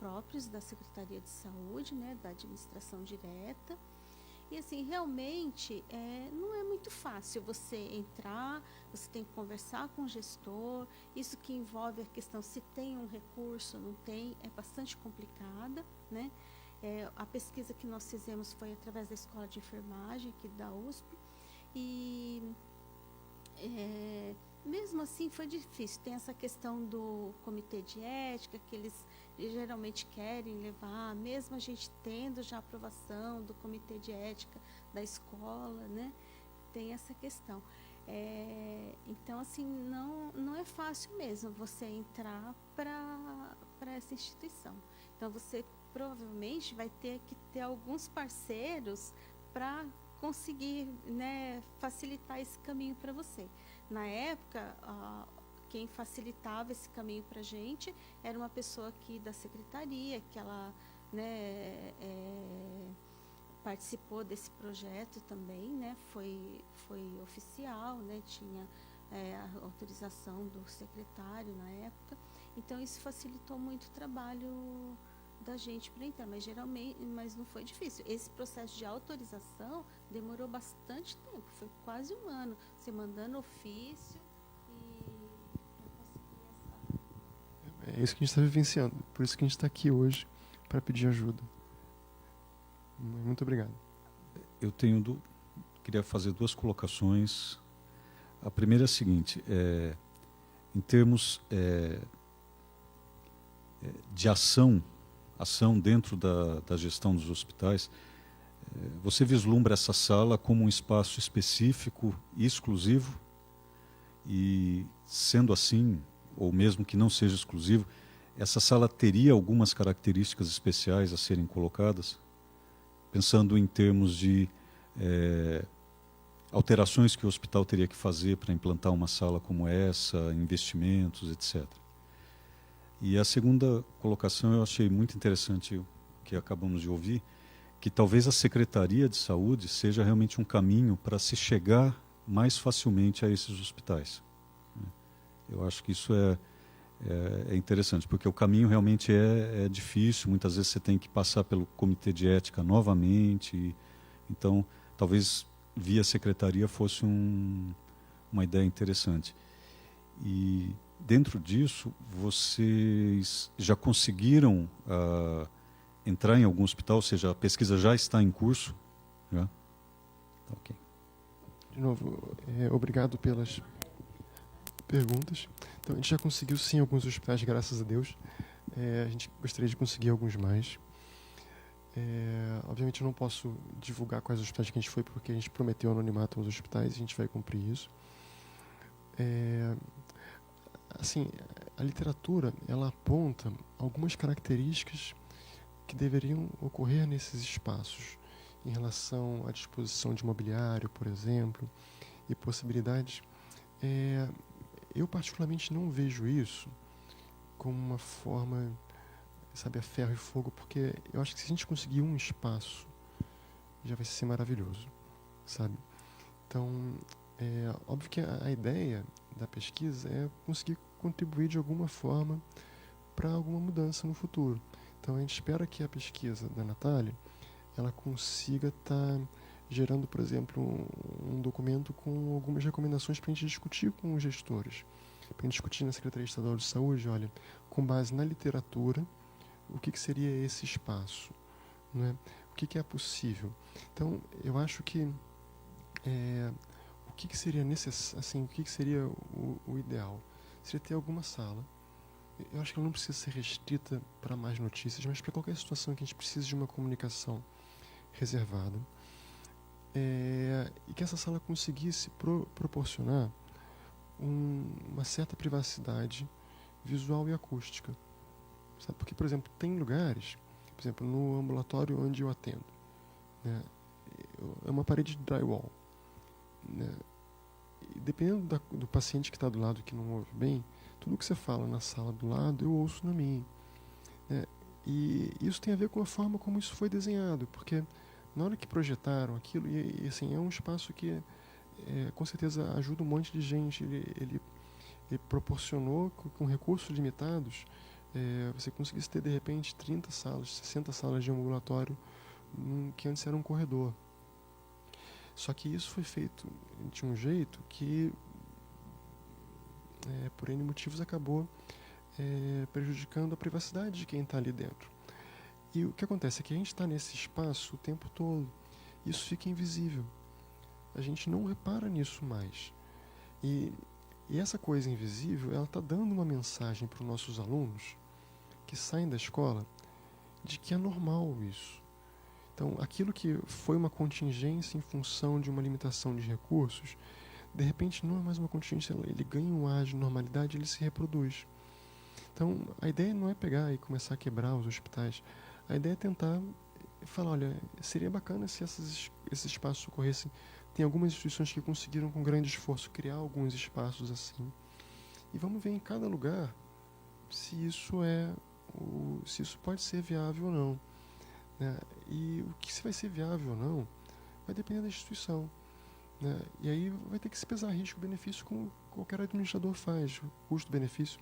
próprios da Secretaria de Saúde, né, da administração direta. E assim, realmente não é muito fácil você entrar, você tem que conversar com o gestor, isso que envolve a questão se tem um recurso, não tem, é bastante complicada, né? A pesquisa que nós fizemos foi através da Escola de Enfermagem aqui da USP e mesmo assim foi difícil. Tem essa questão do comitê de ética que eles geralmente querem levar, mesmo a gente tendo já aprovação do comitê de ética da escola, né? Tem essa questão. Então assim, não é fácil mesmo você entrar para essa instituição. Então você provavelmente vai ter que ter alguns parceiros para conseguir, né, facilitar esse caminho para você. Na época, quem facilitava esse caminho para a gente era uma pessoa aqui da secretaria, que ela, né, participou desse projeto também, né? Foi oficial, né? Tinha a autorização do secretário na época. Então isso facilitou muito o trabalho da gente para entrar, mas não foi difícil. Esse processo de autorização demorou bastante tempo, foi quase um ano, você mandando ofício e para conseguir essa. É isso que a gente está vivenciando, por isso que a gente está aqui hoje para pedir ajuda. Muito obrigado. Eu queria fazer 2 colocações. A primeira é a seguinte: em termos de ação dentro da gestão dos hospitais, você vislumbra essa sala como um espaço específico e exclusivo? E, sendo assim, ou mesmo que não seja exclusivo, essa sala teria algumas características especiais a serem colocadas? Pensando em termos de alterações que o hospital teria que fazer para implantar uma sala como essa, investimentos, etc. E a segunda colocação eu achei muito interessante, o que acabamos de ouvir, que talvez a Secretaria de Saúde seja realmente um caminho para se chegar mais facilmente a esses hospitais. Eu acho que isso é interessante, porque o caminho realmente é difícil, muitas vezes você tem que passar pelo comitê de ética novamente, então talvez via secretaria fosse uma ideia interessante. E dentro disso, vocês já conseguiram entrar em algum hospital, ou seja, a pesquisa já está em curso? Já? Tá, ok. De novo, obrigado pelas perguntas. Então, a gente já conseguiu sim alguns hospitais, graças a Deus. A gente gostaria de conseguir alguns mais. Obviamente eu não posso divulgar quais hospitais que a gente foi, porque a gente prometeu anonimato aos hospitais e a gente vai cumprir isso. Assim, a literatura, ela aponta algumas características que deveriam ocorrer nesses espaços em relação à disposição de mobiliário, por exemplo, e possibilidades. Eu particularmente não vejo isso como uma forma, sabe, a ferro e fogo, porque eu acho que se a gente conseguir um espaço, já vai ser maravilhoso, sabe? Então, óbvio que a ideia da pesquisa é conseguir contribuir de alguma forma para alguma mudança no futuro. Então, a gente espera que a pesquisa da Natália, ela consiga estar gerando, por exemplo, um documento com algumas recomendações para a gente discutir com os gestores, para a gente discutir na Secretaria Estadual de Saúde, olha, com base na literatura, o que seria esse espaço, né? O que é possível. Então, eu acho que o que seria necessário, assim, o que seria o ideal? Seria ter alguma sala. Eu acho que ela não precisa ser restrita para mais notícias, mas para qualquer situação que a gente precise de uma comunicação reservada. E que essa sala conseguisse proporcionar uma certa privacidade visual e acústica. Sabe? Porque, por exemplo, tem lugares, por exemplo, no ambulatório onde eu atendo, né, é uma parede de drywall, né, e dependendo do paciente que está do lado que não ouve bem, tudo que você fala na sala do lado eu ouço na minha, né, e isso tem a ver com a forma como isso foi desenhado, porque na hora que projetaram aquilo, e assim, é um espaço que com certeza ajuda um monte de gente, ele proporcionou com recursos limitados, você conseguisse ter de repente 30 salas, 60 salas de ambulatório que antes era um corredor. Só que isso foi feito de um jeito que por N motivos acabou prejudicando a privacidade de quem está ali dentro. E o que acontece é que a gente está nesse espaço o tempo todo, isso fica invisível, a gente não repara nisso mais, e essa coisa invisível, ela está dando uma mensagem para os nossos alunos que saem da escola de que é normal isso. Então, aquilo que foi uma contingência em função de uma limitação de recursos, de repente não é mais uma contingência, ele ganha um ar de normalidade, ele se reproduz. Então, a ideia não é pegar e começar a quebrar os hospitais, a ideia é tentar falar, olha, seria bacana se esses espaços ocorressem. Tem algumas instituições que conseguiram com grande esforço criar alguns espaços assim. E vamos ver em cada lugar se isso pode ser viável ou não, né? E o que se vai ser viável ou não vai depender da instituição, né? E aí vai ter que se pesar risco-benefício como qualquer administrador faz, custo-benefício,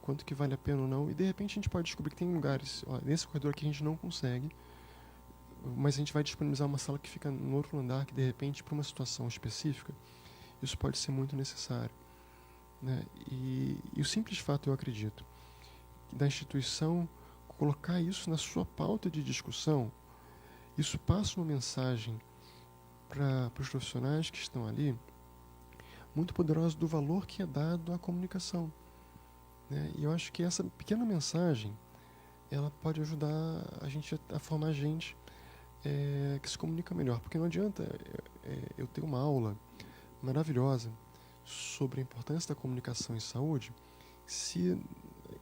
quanto que vale a pena ou não. E de repente a gente pode descobrir que tem lugares, ó, nesse corredor aqui a gente não consegue, mas a gente vai disponibilizar uma sala que fica no outro andar, que de repente, para uma situação específica, isso pode ser muito necessário, né? E o simples fato, eu acredito, da instituição colocar isso na sua pauta de discussão, isso passa uma mensagem para os profissionais que estão ali, muito poderosa do valor que é dado à comunicação, né? E eu acho que essa pequena mensagem, ela pode ajudar a gente a formar gente que se comunica melhor. Porque não adianta eu ter uma aula maravilhosa sobre a importância da comunicação em saúde, se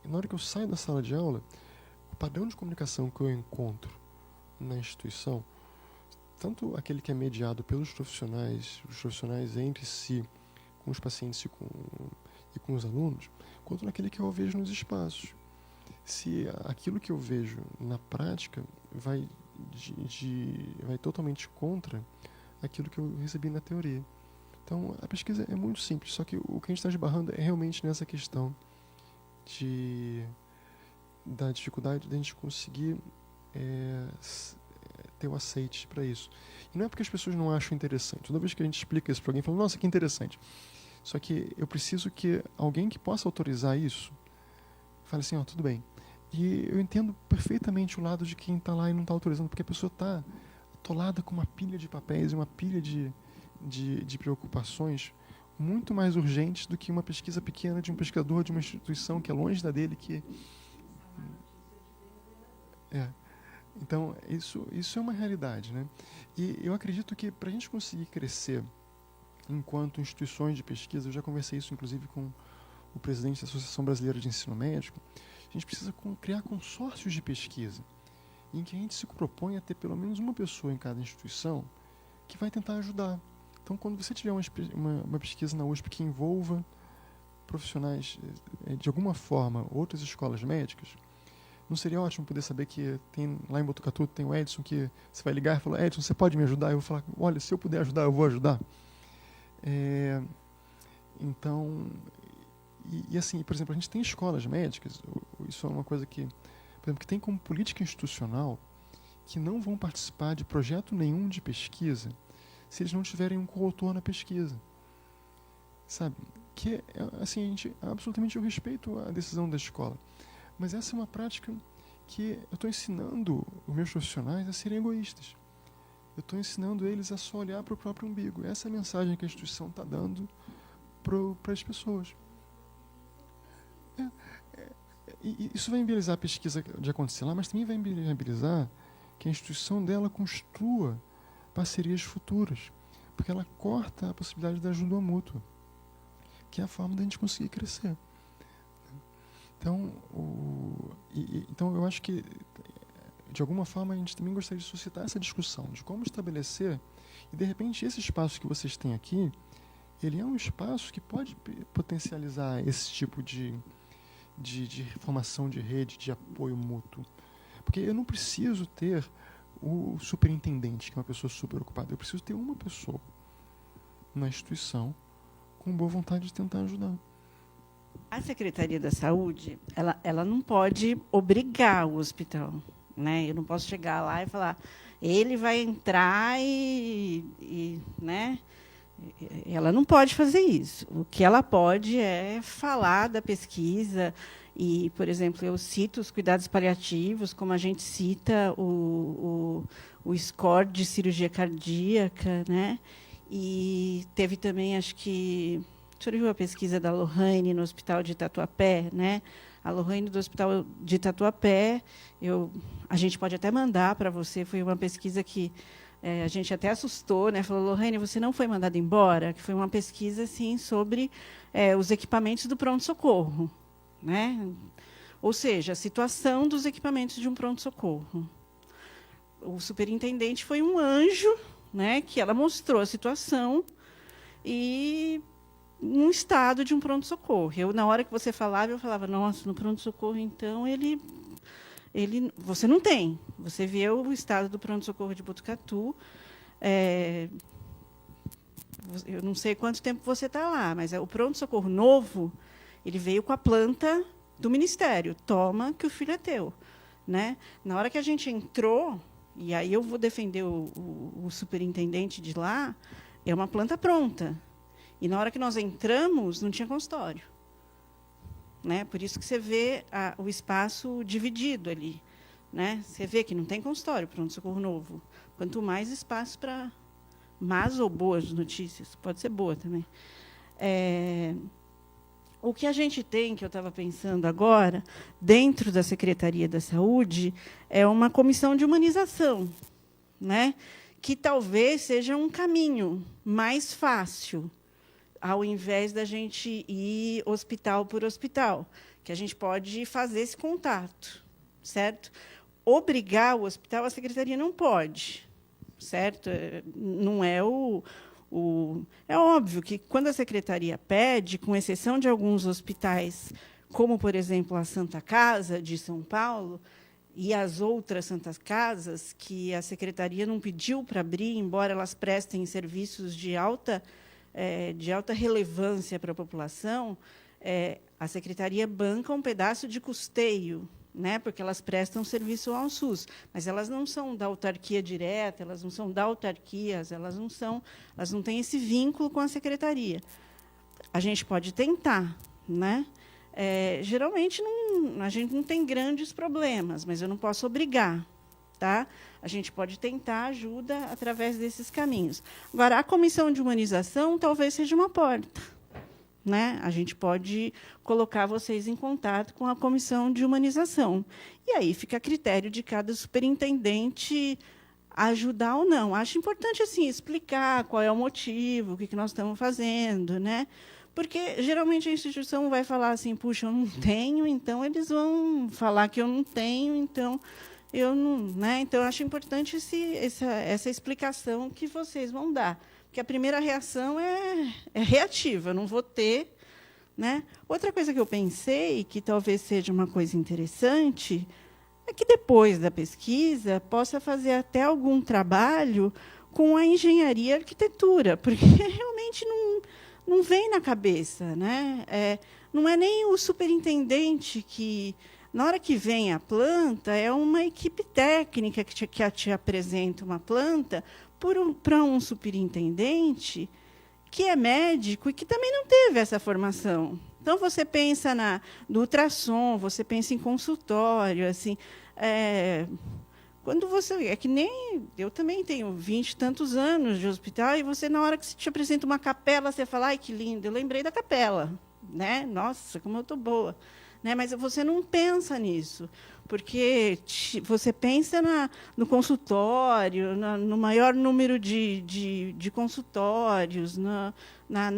na hora que eu saio da sala de aula, o padrão de comunicação que eu encontro na instituição, tanto aquele que é mediado pelos profissionais, os profissionais entre si, com os pacientes e com os alunos, quanto naquele que eu vejo nos espaços. Se aquilo que eu vejo na prática vai totalmente contra aquilo que eu recebi na teoria. Então, a pesquisa é muito simples, só que o que a gente está esbarrando é realmente nessa questão da dificuldade de a gente conseguir ter o aceite para isso. E não é porque as pessoas não acham interessante. Toda vez que a gente explica isso para alguém, fala, nossa, que interessante. Só que eu preciso que alguém que possa autorizar isso fale assim, tudo bem. E eu entendo perfeitamente o lado de quem está lá e não está autorizando, porque a pessoa está atolada com uma pilha de papéis e uma pilha de preocupações muito mais urgentes do que uma pesquisa pequena de um pesquisador de uma instituição que é longe da dele, que... Então, isso é uma realidade, né? E eu acredito que para a gente conseguir crescer enquanto instituições de pesquisa, eu já conversei isso inclusive com o presidente da Associação Brasileira de Ensino Médico, a gente precisa criar consórcios de pesquisa, em que a gente se propõe a ter pelo menos uma pessoa em cada instituição que vai tentar ajudar. Então, quando você tiver uma pesquisa na USP que envolva profissionais, de alguma forma, outras escolas médicas, não seria ótimo poder saber que tem lá em Botucatu, tem o Edson, que você vai ligar e falar, Edson, você pode me ajudar? Eu vou falar, olha, se eu puder ajudar, eu vou ajudar. Então, e assim, por exemplo, a gente tem escolas médicas, isso é uma coisa que, por exemplo, que tem como política institucional que não vão participar de projeto nenhum de pesquisa se eles não tiverem um coautor na pesquisa. Sabe? Que, assim, absolutamente eu respeito a decisão da escola. Mas essa é uma prática que eu estou ensinando os meus profissionais a serem egoístas. Eu estou ensinando eles a só olhar para o próprio umbigo. Essa é a mensagem que a instituição está dando para as pessoas. E isso vai inviabilizar a pesquisa de acontecer lá, mas também vai inviabilizar que a instituição dela construa parcerias futuras, porque ela corta a possibilidade da ajuda mútua, que é a forma da gente conseguir crescer. Então, então eu acho que, de alguma forma, a gente também gostaria de suscitar essa discussão de como estabelecer, e de repente esse espaço que vocês têm aqui, ele é um espaço que pode potencializar esse tipo de formação de rede, de apoio mútuo. Porque eu não preciso ter o superintendente, que é uma pessoa super ocupada. Eu preciso ter uma pessoa na instituição com boa vontade de tentar ajudar. A Secretaria da Saúde, ela não pode obrigar o hospital, né? Eu não posso chegar lá e falar, ele vai entrar né? Ela não pode fazer isso. O que ela pode é falar da pesquisa e, por exemplo, eu cito os cuidados paliativos, como a gente cita o score de cirurgia cardíaca, né? E teve também, acho que... O senhor viu a pesquisa da Lohane no Hospital de Tatuapé, né? A Lohane do Hospital de Tatuapé, a gente pode até mandar para você, foi uma pesquisa que a gente até assustou, né? Falou, Lohane, você não foi mandada embora? Que foi uma pesquisa assim, sobre os equipamentos do pronto-socorro, né? Ou seja, a situação dos equipamentos de um pronto-socorro. O superintendente foi um anjo, né? Que ela mostrou a situação e um estado de um pronto-socorro. Na hora que você falava, eu falava, nossa, no pronto-socorro, então, ele você não tem. Você vê o estado do pronto-socorro de Botucatu. Eu não sei quanto tempo você está lá, mas o pronto-socorro novo, ele veio com a planta do Ministério. Toma, que o filho é teu. Né? Na hora que a gente entrou, e aí eu vou defender o superintendente de lá, é uma planta pronta. E na hora que nós entramos, não tinha consultório. Né? Por isso que você vê o espaço dividido ali. Né? Você vê que não tem consultório, pronto-socorro novo. Quanto mais espaço para más ou boas notícias, pode ser boa também. O que a gente tem, que eu estava pensando agora, dentro da Secretaria da Saúde, é uma comissão de humanização, né? Que talvez seja um caminho mais fácil, ao invés da gente ir hospital por hospital, que a gente pode fazer esse contato, certo? Obrigar o hospital, a Secretaria não pode, certo? Não é É óbvio que, quando a Secretaria pede, com exceção de alguns hospitais, como, por exemplo, a Santa Casa, de São Paulo, e as outras Santas Casas, que a Secretaria não pediu para abrir, embora elas prestem serviços de alta relevância para a população, a Secretaria banca um pedaço de custeio, né, porque elas prestam serviço ao SUS, mas elas não são da autarquia direta, elas não são da autarquias, elas não têm esse vínculo com a Secretaria. A gente pode tentar, né? Geralmente a gente não tem grandes problemas, mas eu não posso obrigar. Tá? A gente pode tentar ajuda através desses caminhos. Agora, a comissão de humanização talvez seja uma porta. Né? A gente pode colocar vocês em contato com a comissão de humanização. E aí fica a critério de cada superintendente ajudar ou não. Acho importante assim, explicar qual é o motivo, o que nós estamos fazendo. Né? Porque, geralmente, a instituição vai falar assim, puxa, eu não tenho, então eles vão falar que eu não tenho, então eu não. Né? Então, eu acho importante essa explicação que vocês vão dar. Porque a primeira reação é reativa, eu não vou ter. Né? Outra coisa que eu pensei, que talvez seja uma coisa interessante, é que, depois da pesquisa, possa fazer até algum trabalho com a engenharia e a arquitetura, porque realmente não vem na cabeça. Né? Não é nem o superintendente que, na hora que vem a planta, é uma equipe técnica que te apresenta uma planta para um superintendente que é médico e que também não teve essa formação. Então, você pensa no ultrassom, você pensa em consultório. Assim, quando você... É que nem... Eu também tenho 20 e tantos anos de hospital, e você, na hora que se te apresenta uma capela, você fala, ai, que lindo, eu lembrei da capela. Né? Nossa, como eu estou boa. Né? Mas você não pensa nisso, porque você pensa no consultório, no maior número de consultórios, na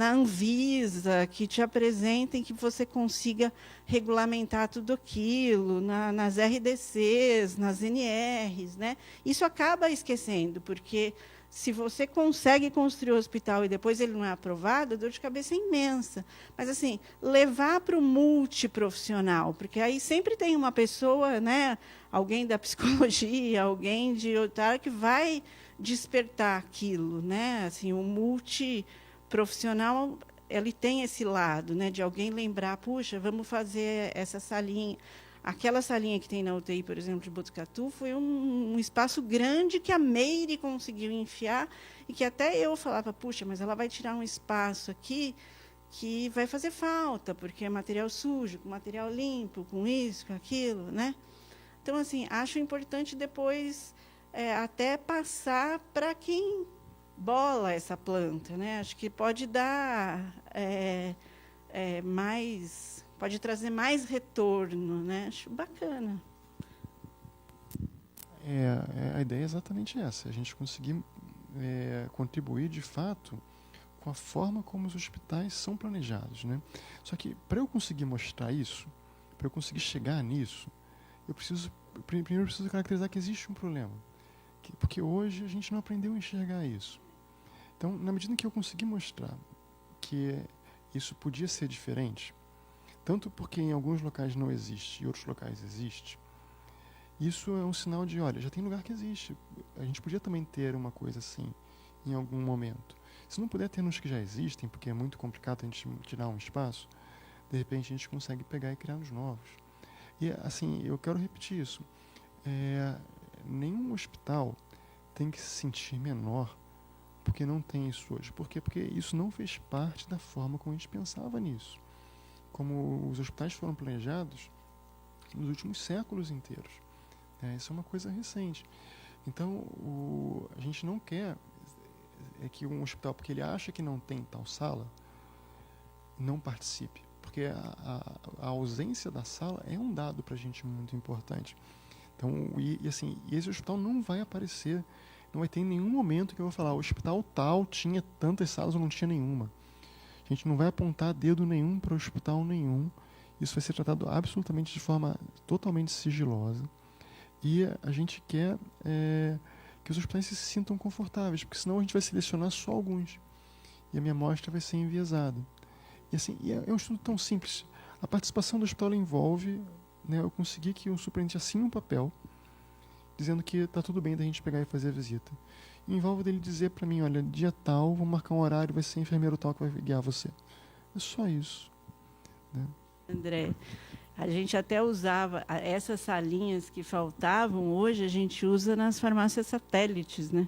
Anvisa, que te apresentem que você consiga regulamentar tudo aquilo, nas RDCs, nas NRs. Né? Isso acaba esquecendo, porque se você consegue construir o hospital e depois ele não é aprovado, a dor de cabeça é imensa. Mas, assim, levar para o multiprofissional, porque aí sempre tem uma pessoa, né, alguém da psicologia, alguém de outra área, que vai despertar aquilo. Né? Assim, o multiprofissional, ele tem esse lado, né, de alguém lembrar, puxa, vamos fazer essa salinha. Aquela salinha que tem na UTI, por exemplo, de Botucatu, foi um espaço grande que a Meire conseguiu enfiar, e que até eu falava, puxa, mas ela vai tirar um espaço aqui que vai fazer falta, porque é material sujo, com material limpo, com isso, com aquilo. Né? Então, assim, acho importante depois até passar para quem bola essa planta. Né? Acho que pode dar mais... Pode trazer mais retorno. Né? Acho bacana. A ideia é exatamente essa, a gente conseguir contribuir, de fato, com a forma como os hospitais são planejados. Né? Só que, para eu conseguir mostrar isso, para eu conseguir chegar nisso, primeiro eu preciso caracterizar que existe um problema. Porque hoje a gente não aprendeu a enxergar isso. Então, na medida em que eu conseguir mostrar que isso podia ser diferente, tanto porque em alguns locais não existe e outros locais existe, Isso é um sinal de, olha, já tem lugar que existe. A gente podia também ter uma coisa assim em algum momento. Se não puder ter nos que já existem, porque é muito complicado a gente tirar um espaço, de repente a gente consegue pegar e criar nos novos. E assim, eu quero repetir isso. Nenhum hospital tem que se sentir menor porque não tem isso hoje. Por quê? Porque isso não fez parte da forma como a gente pensava nisso. Como os hospitais foram planejados nos últimos séculos inteiros. Isso é uma coisa recente. Então, a gente não quer que um hospital, porque ele acha que não tem tal sala, não participe. Porque a ausência da sala é um dado para a gente muito importante. Então, assim, esse hospital não vai aparecer, não vai ter em nenhum momento que eu vou falar, o hospital tal tinha tantas salas ou não tinha nenhuma. A gente não vai apontar dedo nenhum para o hospital nenhum. Isso vai ser tratado absolutamente de forma totalmente sigilosa. E a gente quer que os hospitais se sintam confortáveis, porque senão a gente vai selecionar só alguns. E a minha amostra vai ser enviesada. E assim, é um estudo tão simples. A participação do hospital envolve, né, eu consegui que o superintendente assine um papel dizendo que está tudo bem da gente pegar e fazer a visita. E envolve dele dizer para mim, olha, dia tal, vou marcar um horário, vai ser enfermeiro tal que vai guiar você. É só isso. Né? André, a gente até usava essas salinhas que faltavam, hoje a gente usa nas farmácias satélites, né?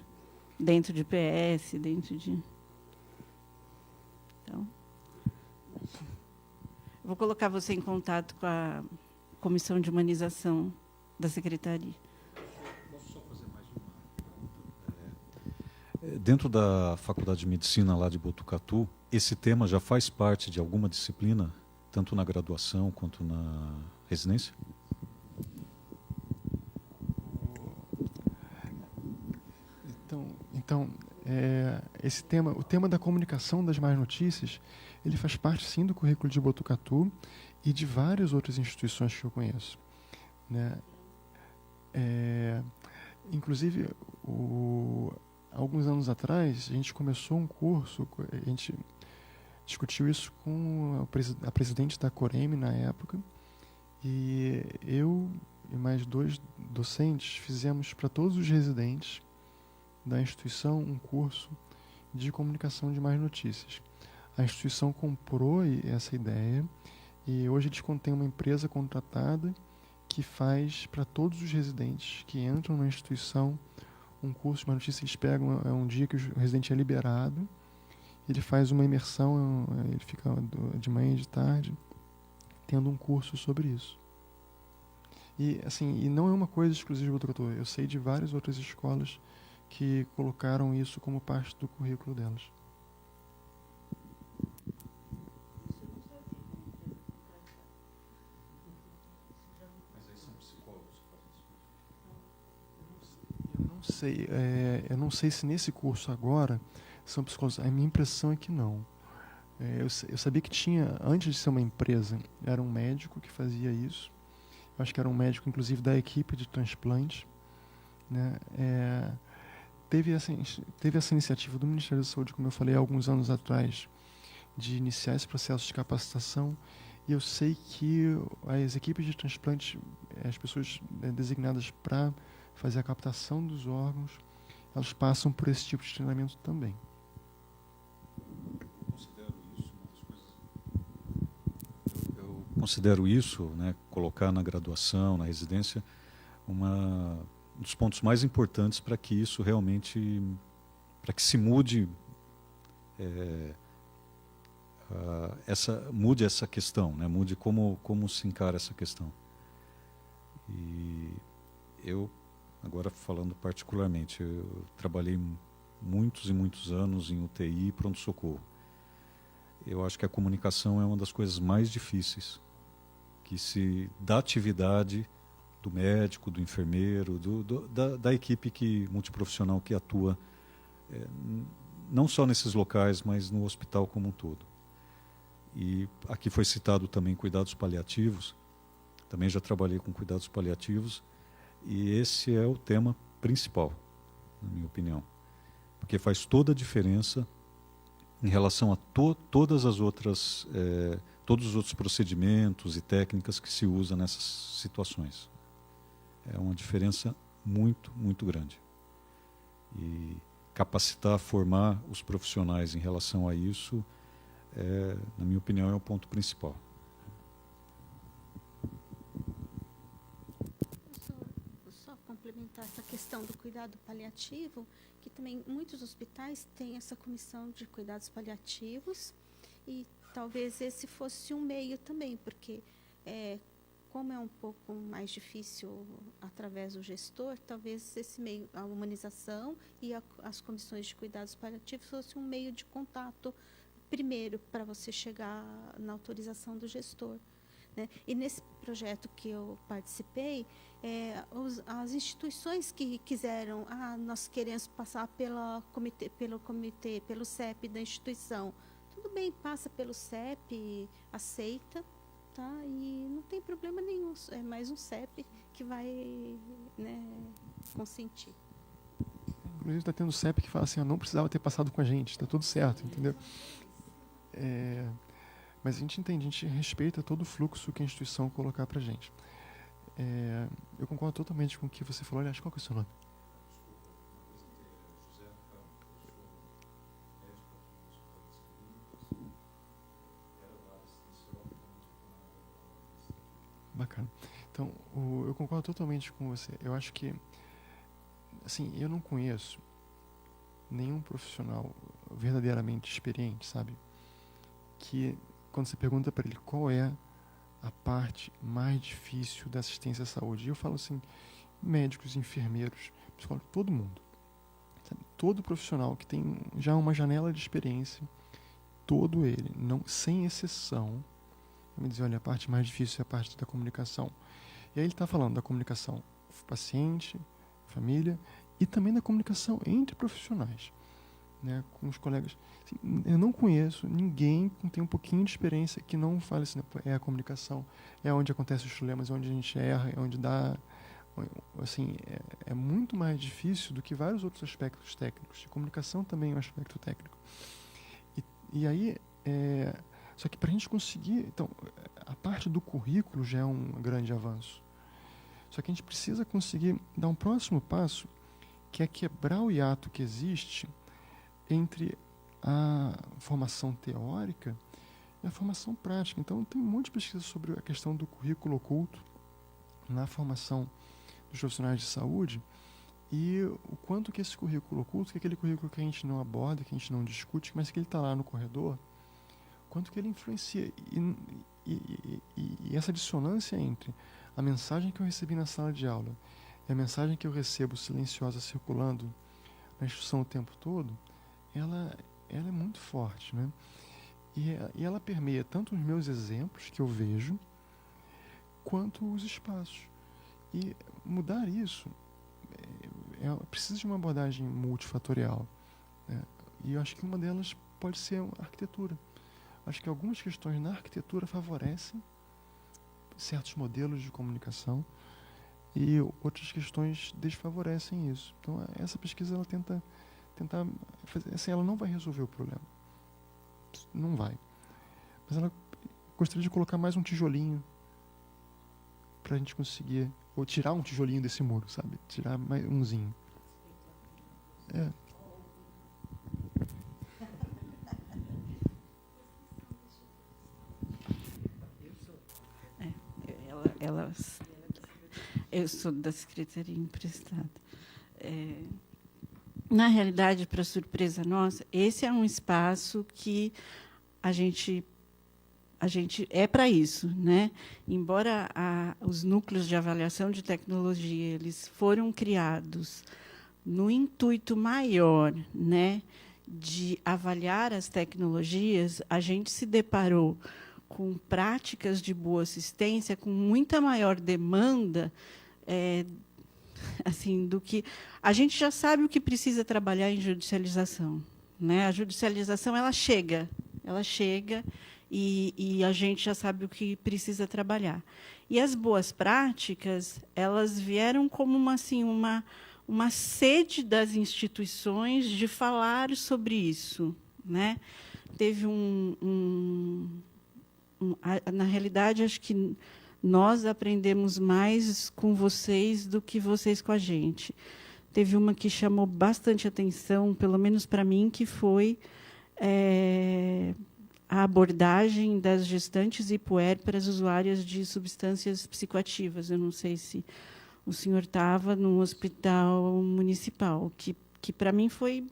Dentro de PS, dentro de... Então, vou colocar você em contato com a Comissão de Humanização da Secretaria. Posso só fazer mais uma pergunta? Dentro da Faculdade de Medicina lá de Botucatu, esse tema já faz parte de alguma disciplina, tanto na graduação quanto na residência? Então, esse tema, o tema da comunicação das más notícias, ele faz parte sim do currículo de Botucatu e de várias outras instituições que eu conheço, né? Inclusive, alguns anos atrás, a gente começou um curso, a gente discutiu isso com a presidente da Coreme na época, e eu e mais 2 docentes fizemos para todos os residentes da instituição um curso de comunicação de más notícias. A instituição comprou essa ideia e hoje eles têm uma empresa contratada que faz para todos os residentes que entram na instituição um curso de más notícias. Eles pegam, um dia que o residente é liberado, ele faz uma imersão, ele fica de manhã e de tarde tendo um curso sobre isso. E assim, não é uma coisa exclusiva do Botucatu. Eu sei de várias outras escolas que colocaram isso como parte do currículo delas. Mas aí são psicólogos que fazem isso? Eu não sei. Eu não sei se nesse curso agora são psicólogos. A minha impressão é que não. Eu sabia que tinha, antes de ser uma empresa, era um médico que fazia isso. Eu acho que era um médico, inclusive, da equipe de transplante. Né? Teve essa iniciativa do Ministério da Saúde, como eu falei, há alguns anos atrás, de iniciar esse processo de capacitação. E eu sei que as equipes de transplante, as pessoas designadas para fazer a captação dos órgãos, elas passam por esse tipo de treinamento também. Eu considero isso, né, colocar na graduação, na residência, um dos pontos mais importantes para que isso realmente, para que se mude mude essa questão, né, mude como se encara essa questão. E eu, agora falando particularmente, eu trabalhei muitos e muitos anos em UTI e pronto-socorro. Eu acho que a comunicação é uma das coisas mais difíceis da atividade do médico, do enfermeiro, da equipe multiprofissional que atua não só nesses locais, mas no hospital como um todo. E aqui foi citado também cuidados paliativos. Também já trabalhei com cuidados paliativos e esse é o tema principal, na minha opinião, porque faz toda a diferença em relação a todas as outras, todos os outros procedimentos e técnicas que se usam nessas situações. É uma diferença muito, muito grande. E capacitar, formar os profissionais em relação a isso, na minha opinião, é o ponto principal. Vou só complementar essa questão do cuidado paliativo, que também muitos hospitais têm essa comissão de cuidados paliativos, e talvez esse fosse um meio também, porque como é um pouco mais difícil através do gestor, talvez esse meio, a humanização e as comissões de cuidados paliativos fosse um meio de contato primeiro para você chegar na autorização do gestor, né? E nesse projeto que eu participei, as instituições que quiseram, nós queremos passar pelo CEP da instituição, tudo bem, passa pelo CEP, aceita, tá? E não tem problema nenhum, é mais um CEP que vai, né, consentir. Inclusive está tendo CEP que fala assim, não precisava ter passado com a gente, está tudo certo, entendeu? Mas a gente entende, a gente respeita todo o fluxo que a instituição colocar para a gente. Eu concordo totalmente com o que você falou. Aliás, qual que é o seu nome? Bacana. Então, eu concordo totalmente com você. Eu acho que, assim, eu não conheço nenhum profissional verdadeiramente experiente, sabe? Que, quando você pergunta para ele qual é a parte mais difícil da assistência à saúde, eu falo assim, médicos, enfermeiros, psicólogos, todo mundo. Sabe? Todo profissional que tem já uma janela de experiência, todo ele, não, sem exceção, me dizer, olha, a parte mais difícil é a parte da comunicação. E aí ele está falando da comunicação paciente, família, e também da comunicação entre profissionais, né, com os colegas. Assim, eu não conheço ninguém que tem um pouquinho de experiência que não fale assim, a comunicação, é onde acontecem os problemas, é onde a gente erra, é onde dá... Assim, é muito mais difícil do que vários outros aspectos técnicos. A comunicação também é um aspecto técnico. E aí... Só que para a gente conseguir... Então, a parte do currículo já é um grande avanço. Só que a gente precisa conseguir dar um próximo passo, que é quebrar o hiato que existe entre a formação teórica e a formação prática. Então, tem um monte de pesquisa sobre a questão do currículo oculto na formação dos profissionais de saúde e o quanto que esse currículo oculto, que é aquele currículo que a gente não aborda, que a gente não discute, mas que ele está lá no corredor, quanto que ele influencia. E essa dissonância entre a mensagem que eu recebi na sala de aula e a mensagem que eu recebo silenciosa circulando na instituição o tempo todo, ela é muito forte, né? E ela permeia tanto os meus exemplos que eu vejo, quanto os espaços. E mudar isso precisa de uma abordagem multifatorial, né? E eu acho que uma delas pode ser a arquitetura. Acho que algumas questões na arquitetura favorecem certos modelos de comunicação e outras questões desfavorecem isso. Então, essa pesquisa ela tentar fazer, assim, ela não vai resolver o problema. Não vai. Mas ela gostaria de colocar mais um tijolinho para a gente conseguir, ou tirar um tijolinho desse muro, sabe? Tirar mais umzinho. Eu sou da Secretaria Emprestada. Na realidade, para surpresa nossa, esse é um espaço que a gente é para isso, né? Embora os núcleos de avaliação de tecnologia eles foram criados no intuito maior, né, de avaliar as tecnologias, a gente se deparou com práticas de boa assistência com muita maior demanda, assim, do que a gente já sabe o que precisa trabalhar em judicialização, né? A judicialização ela chega e a gente já sabe o que precisa trabalhar. E as boas práticas elas vieram como uma sede das instituições de falar sobre isso, né? Teve na realidade, acho que nós aprendemos mais com vocês do que vocês com a gente. Teve uma que chamou bastante atenção, pelo menos para mim, que foi a abordagem das gestantes e puérperas usuárias de substâncias psicoativas. Eu não sei se o senhor estava no hospital municipal, que para mim foi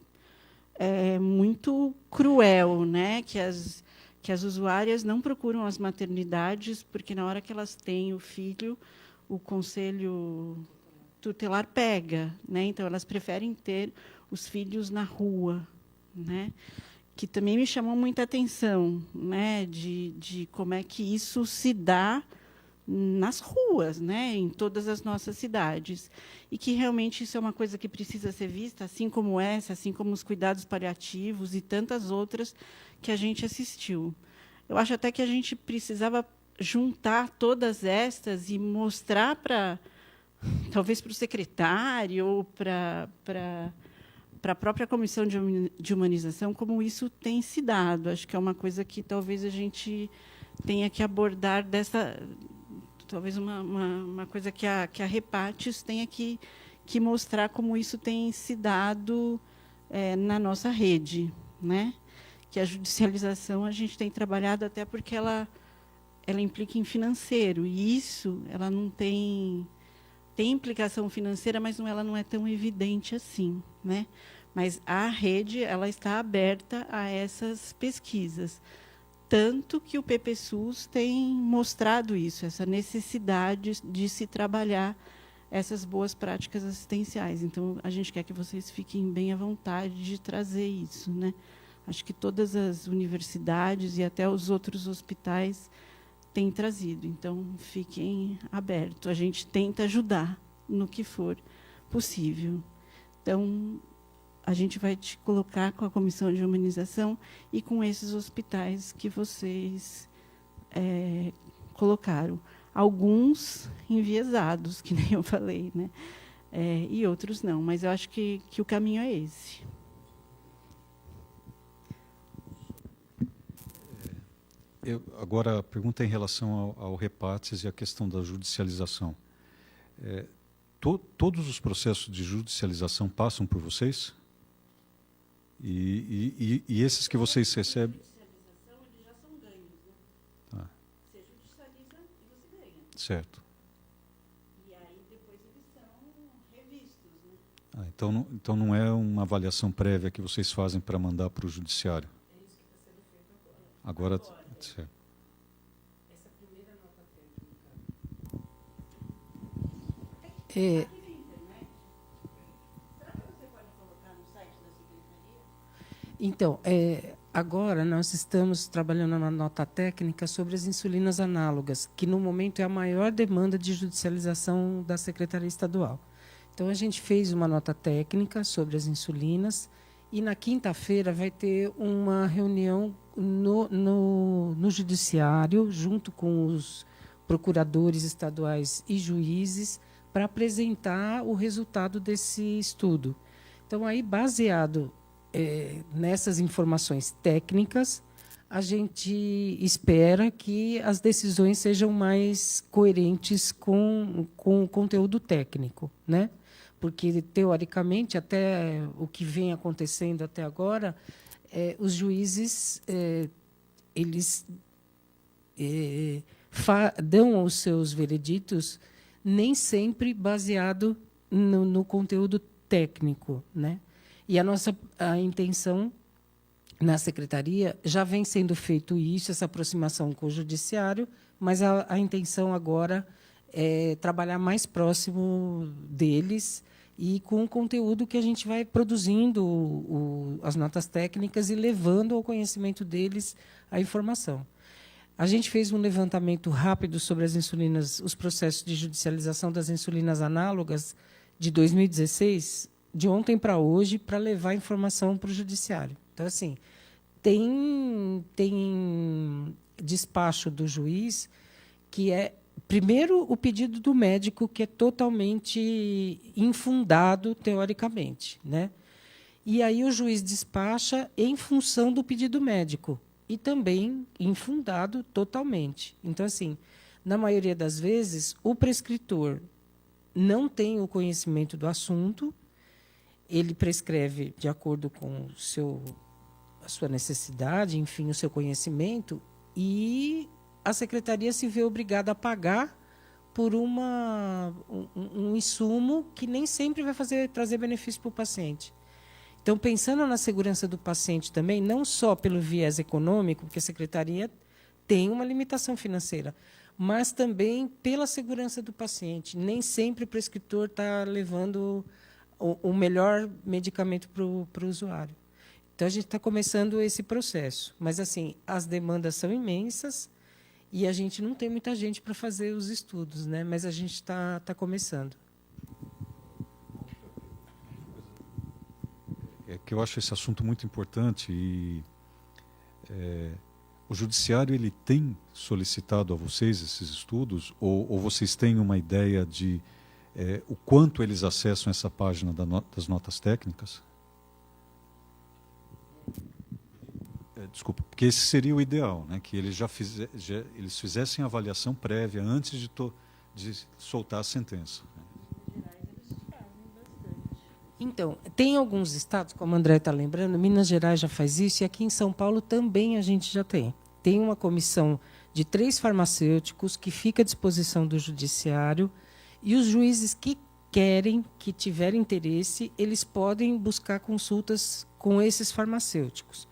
muito cruel, né? Que as usuárias não procuram as maternidades, porque, na hora que elas têm o filho, o conselho tutelar pega, né? Então, elas preferem ter os filhos na rua, né? Que também me chamou muita atenção, né? De como é que isso se dá nas ruas, né? Em todas as nossas cidades. E que, realmente, isso é uma coisa que precisa ser vista, assim como essa, assim como os cuidados paliativos e tantas outras que a gente assistiu. Eu acho até que a gente precisava juntar todas estas e mostrar talvez para o secretário ou para a própria comissão de humanização como isso tem se dado. Acho que é uma coisa que talvez a gente tenha que abordar talvez uma coisa que a Repates tenha que mostrar como isso tem se dado na nossa rede, né? Que a judicialização a gente tem trabalhado até porque ela implica em financeiro, e isso ela não tem implicação financeira, mas ela não é tão evidente assim, né? Mas a rede ela está aberta a essas pesquisas, tanto que o PPSUS tem mostrado isso, essa necessidade de se trabalhar essas boas práticas assistenciais. Então, a gente quer que vocês fiquem bem à vontade de trazer isso, né? Acho que todas as universidades e até os outros hospitais têm trazido. Então, fiquem abertos. A gente tenta ajudar no que for possível. Então, a gente vai te colocar com a comissão de humanização e com esses hospitais que vocês colocaram. Alguns enviesados, que nem eu falei, né? E outros não. Mas eu acho que o caminho é esse. Agora, a pergunta é em relação ao Repates e a questão da judicialização. Todos os processos de judicialização passam por vocês? E esses que vocês recebem... Eles já são ganhos, né? Tá. Você judicializa e você ganha. Certo. E aí, depois, eles são revistos, né? Então não é uma avaliação prévia que vocês fazem para mandar para o judiciário? É isso que está sendo feito agora. Agora certo. Essa primeira nota técnica. É, Aqui vem internet. Será que você pode colocar no site da Secretaria? então, agora nós estamos trabalhando na nota técnica sobre as insulinas análogas, que no momento é a maior demanda de judicialização da Secretaria Estadual. Então, a gente fez uma nota técnica sobre as insulinas e na quinta-feira vai ter uma reunião no Judiciário, junto com os procuradores estaduais e juízes, para apresentar o resultado desse estudo. Então, aí, baseado nessas informações técnicas, a gente espera que as decisões sejam mais coerentes com o conteúdo técnico, né? Porque, teoricamente, até o que vem acontecendo até agora, os juízes eles dão os seus vereditos nem sempre baseado no conteúdo técnico, né? E a intenção na secretaria já vem sendo feito isso, essa aproximação com o judiciário, mas a intenção agora é trabalhar mais próximo deles e com o conteúdo que a gente vai produzindo as notas técnicas e levando ao conhecimento deles a informação. A gente fez um levantamento rápido sobre as insulinas, os processos de judicialização das insulinas análogas de 2016, de ontem para hoje, para levar informação para o judiciário. Então, assim, tem despacho do juiz que é, primeiro, o pedido do médico, que é totalmente infundado, teoricamente, né? E aí o juiz despacha em função do pedido médico, e também infundado totalmente. Então, assim, Na maioria das vezes, o prescritor não tem o conhecimento do assunto, ele prescreve de acordo com a sua necessidade, enfim, o seu conhecimento, e a secretaria se vê obrigada a pagar por um insumo que nem sempre vai trazer benefício para o paciente. Então, pensando na segurança do paciente também, não só pelo viés econômico, porque a secretaria tem uma limitação financeira, mas também pela segurança do paciente. Nem sempre o prescritor está levando o melhor medicamento para o usuário. Então, a gente está começando esse processo. Mas, assim, as demandas são imensas e a gente não tem muita gente para fazer os estudos, né? Mas a gente está começando. É que eu acho esse assunto muito importante e o judiciário ele tem solicitado a vocês esses estudos ou vocês têm uma ideia de o quanto eles acessam essa página das notas técnicas? Desculpa, porque esse seria o ideal, né? Que eles eles fizessem a avaliação prévia antes de soltar a sentença. Então, tem alguns estados, como o André está lembrando, Minas Gerais já faz isso, e aqui em São Paulo também a gente já tem. Tem uma comissão de 3 farmacêuticos que fica à disposição do judiciário, e os juízes que querem, que tiverem interesse, eles podem buscar consultas com esses farmacêuticos.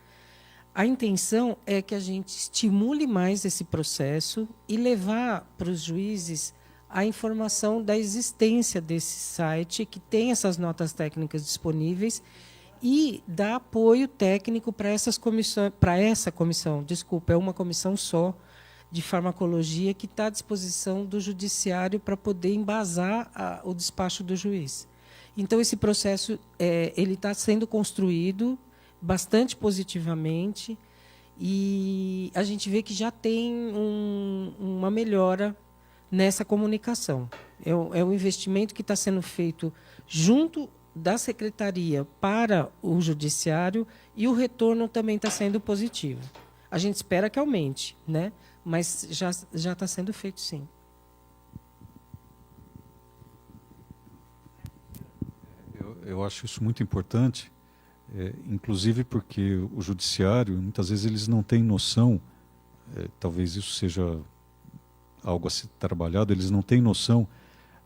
A intenção é que a gente estimule mais esse processo e levar para os juízes a informação da existência desse site, que tem essas notas técnicas disponíveis, e dar apoio técnico para essas comissões, para essa comissão, desculpa, é uma comissão só de farmacologia que está à disposição do judiciário para poder embasar o despacho do juiz. Então, esse processo ele está sendo construído bastante positivamente e a gente vê que já tem uma melhora nessa comunicação. É um investimento que está sendo feito junto da secretaria para o judiciário e o retorno também está sendo positivo. A gente espera que aumente, né? Mas já está sendo feito, sim. Eu acho isso muito importante, inclusive porque o judiciário, muitas vezes, eles não têm noção, talvez isso seja algo a ser trabalhado, eles não têm noção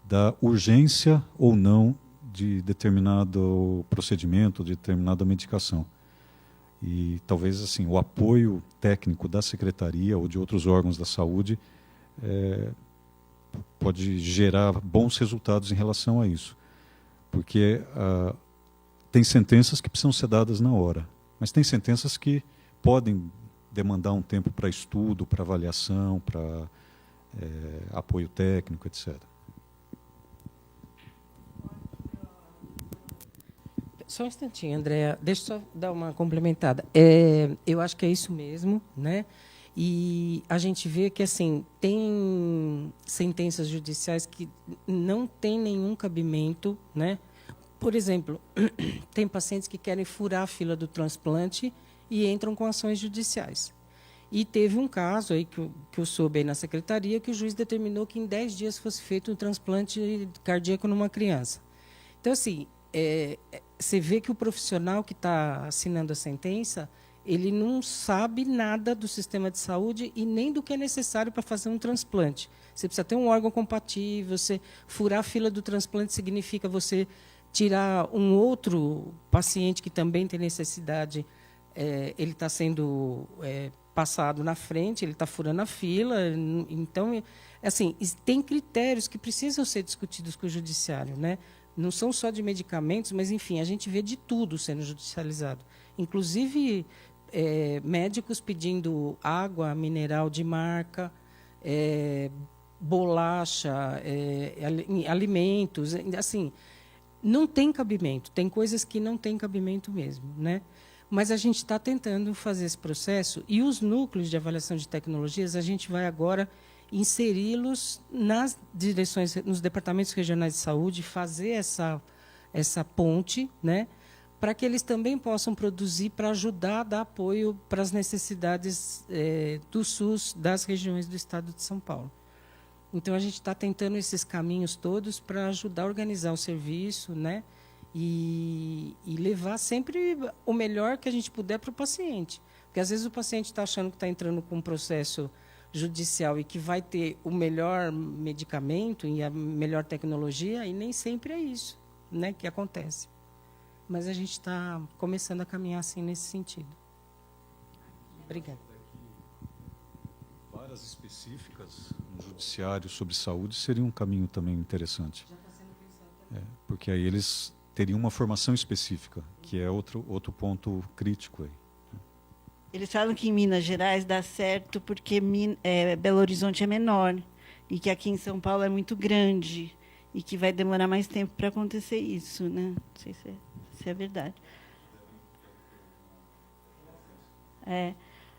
da urgência ou não de determinado procedimento, de determinada medicação. E talvez assim o apoio técnico da secretaria ou de outros órgãos da saúde pode gerar bons resultados em relação a isso. Porque tem sentenças que precisam ser dadas na hora, mas tem sentenças que podem demandar um tempo para estudo, para avaliação, para apoio técnico, etc. Só um instantinho, Andréa. Deixa eu só dar uma complementada. Eu acho que é isso mesmo, né? E a gente vê que assim tem sentenças judiciais que não têm nenhum cabimento, né? Por exemplo, tem pacientes que querem furar a fila do transplante e entram com ações judiciais. E teve um caso aí que eu soube aí na secretaria que o juiz determinou que em 10 dias fosse feito um transplante cardíaco numa criança. Então, assim, você vê que o profissional que está assinando a sentença, ele não sabe nada do sistema de saúde e nem do que é necessário para fazer um transplante. Você precisa ter um órgão compatível, você furar a fila do transplante significa você tirar um outro paciente que também tem necessidade, ele está sendo passado na frente, ele está furando a fila. Então, assim, tem critérios que precisam ser discutidos com o judiciário, né? Não são só de medicamentos, mas, enfim, a gente vê de tudo sendo judicializado. Inclusive, médicos pedindo água mineral de marca, bolacha, alimentos. Assim, não tem cabimento. Tem coisas que não têm cabimento mesmo, né? Mas a gente está tentando fazer esse processo e os núcleos de avaliação de tecnologias, a gente vai agora inseri-los nas direções, nos departamentos regionais de saúde, fazer essa ponte, né, para que eles também possam produzir para ajudar a dar apoio para as necessidades do SUS das regiões do estado de São Paulo. Então, a gente está tentando esses caminhos todos para ajudar a organizar o serviço, né? E levar sempre o melhor que a gente puder para o paciente. Porque, às vezes, o paciente está achando que está entrando com um processo judicial e que vai ter o melhor medicamento e a melhor tecnologia, e nem sempre é isso, né, que acontece. Mas a gente está começando a caminhar assim nesse sentido. Obrigada. Varas específicas no judiciário sobre saúde seria um caminho também interessante. Porque aí eles teriam uma formação específica, que é outro ponto crítico aí. Eles falam que em Minas Gerais dá certo porque Belo Horizonte é menor e que aqui em São Paulo é muito grande e que vai demorar mais tempo para acontecer isso, né? Não sei se é verdade.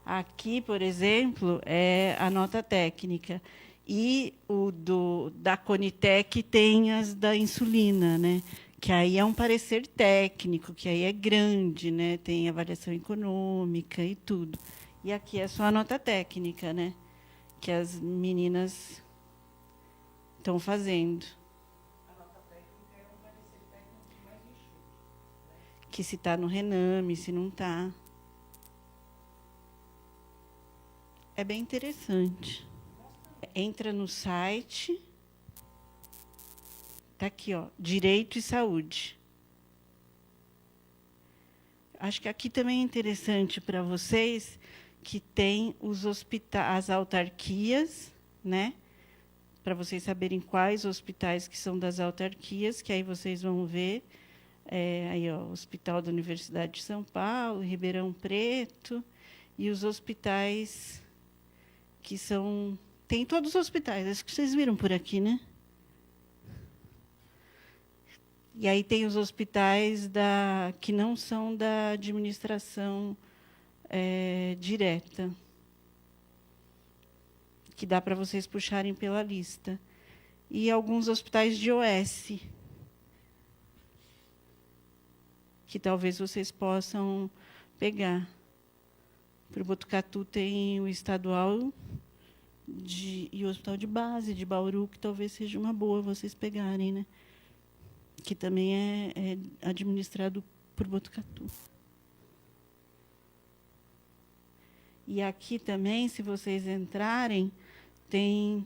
Aqui, por exemplo, é a nota técnica. E o da Conitec tem as da insulina, né? Que aí é um parecer técnico, que aí é grande, né? Tem avaliação econômica e tudo. E aqui é só a nota técnica, né? Que as meninas estão fazendo. A nota técnica é um parecer técnico mais enxuto, que se está no Rename, se não está. É bem interessante. Entra no site. Está aqui, ó, Direito e Saúde. Acho que aqui também é interessante para vocês que tem os as autarquias, né? Para vocês saberem quais hospitais que são das autarquias, que aí vocês vão ver. Aí, ó, Hospital da Universidade de São Paulo, Ribeirão Preto, e os hospitais que são... Tem todos os hospitais, acho que vocês viram por aqui, né? E aí tem os hospitais que não são da administração direta, que dá para vocês puxarem pela lista. E alguns hospitais de OS, que talvez vocês possam pegar. Para o Botucatu tem o estadual e o hospital de base de Bauru, que talvez seja uma boa vocês pegarem, né? Que também é administrado por Botucatu. E aqui também, se vocês entrarem, tem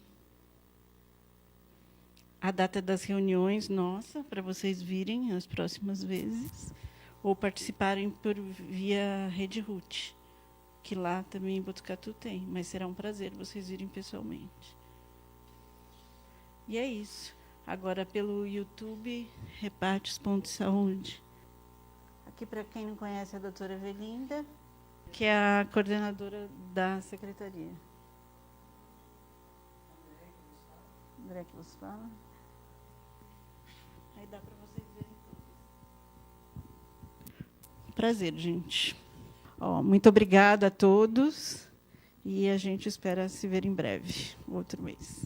a data das reuniões nossa, para vocês virem as próximas vezes, ou participarem via Rede RUT, que lá também em Botucatu tem, mas será um prazer vocês virem pessoalmente. E é isso. Agora, pelo YouTube, Repartes.saúde. Aqui, para quem não conhece, a doutora Evelinda, que é a coordenadora da secretaria. André que nos fala. Aí dá para vocês verem tudo. Prazer, gente. Muito obrigada a todos. E a gente espera se ver em breve, outro mês.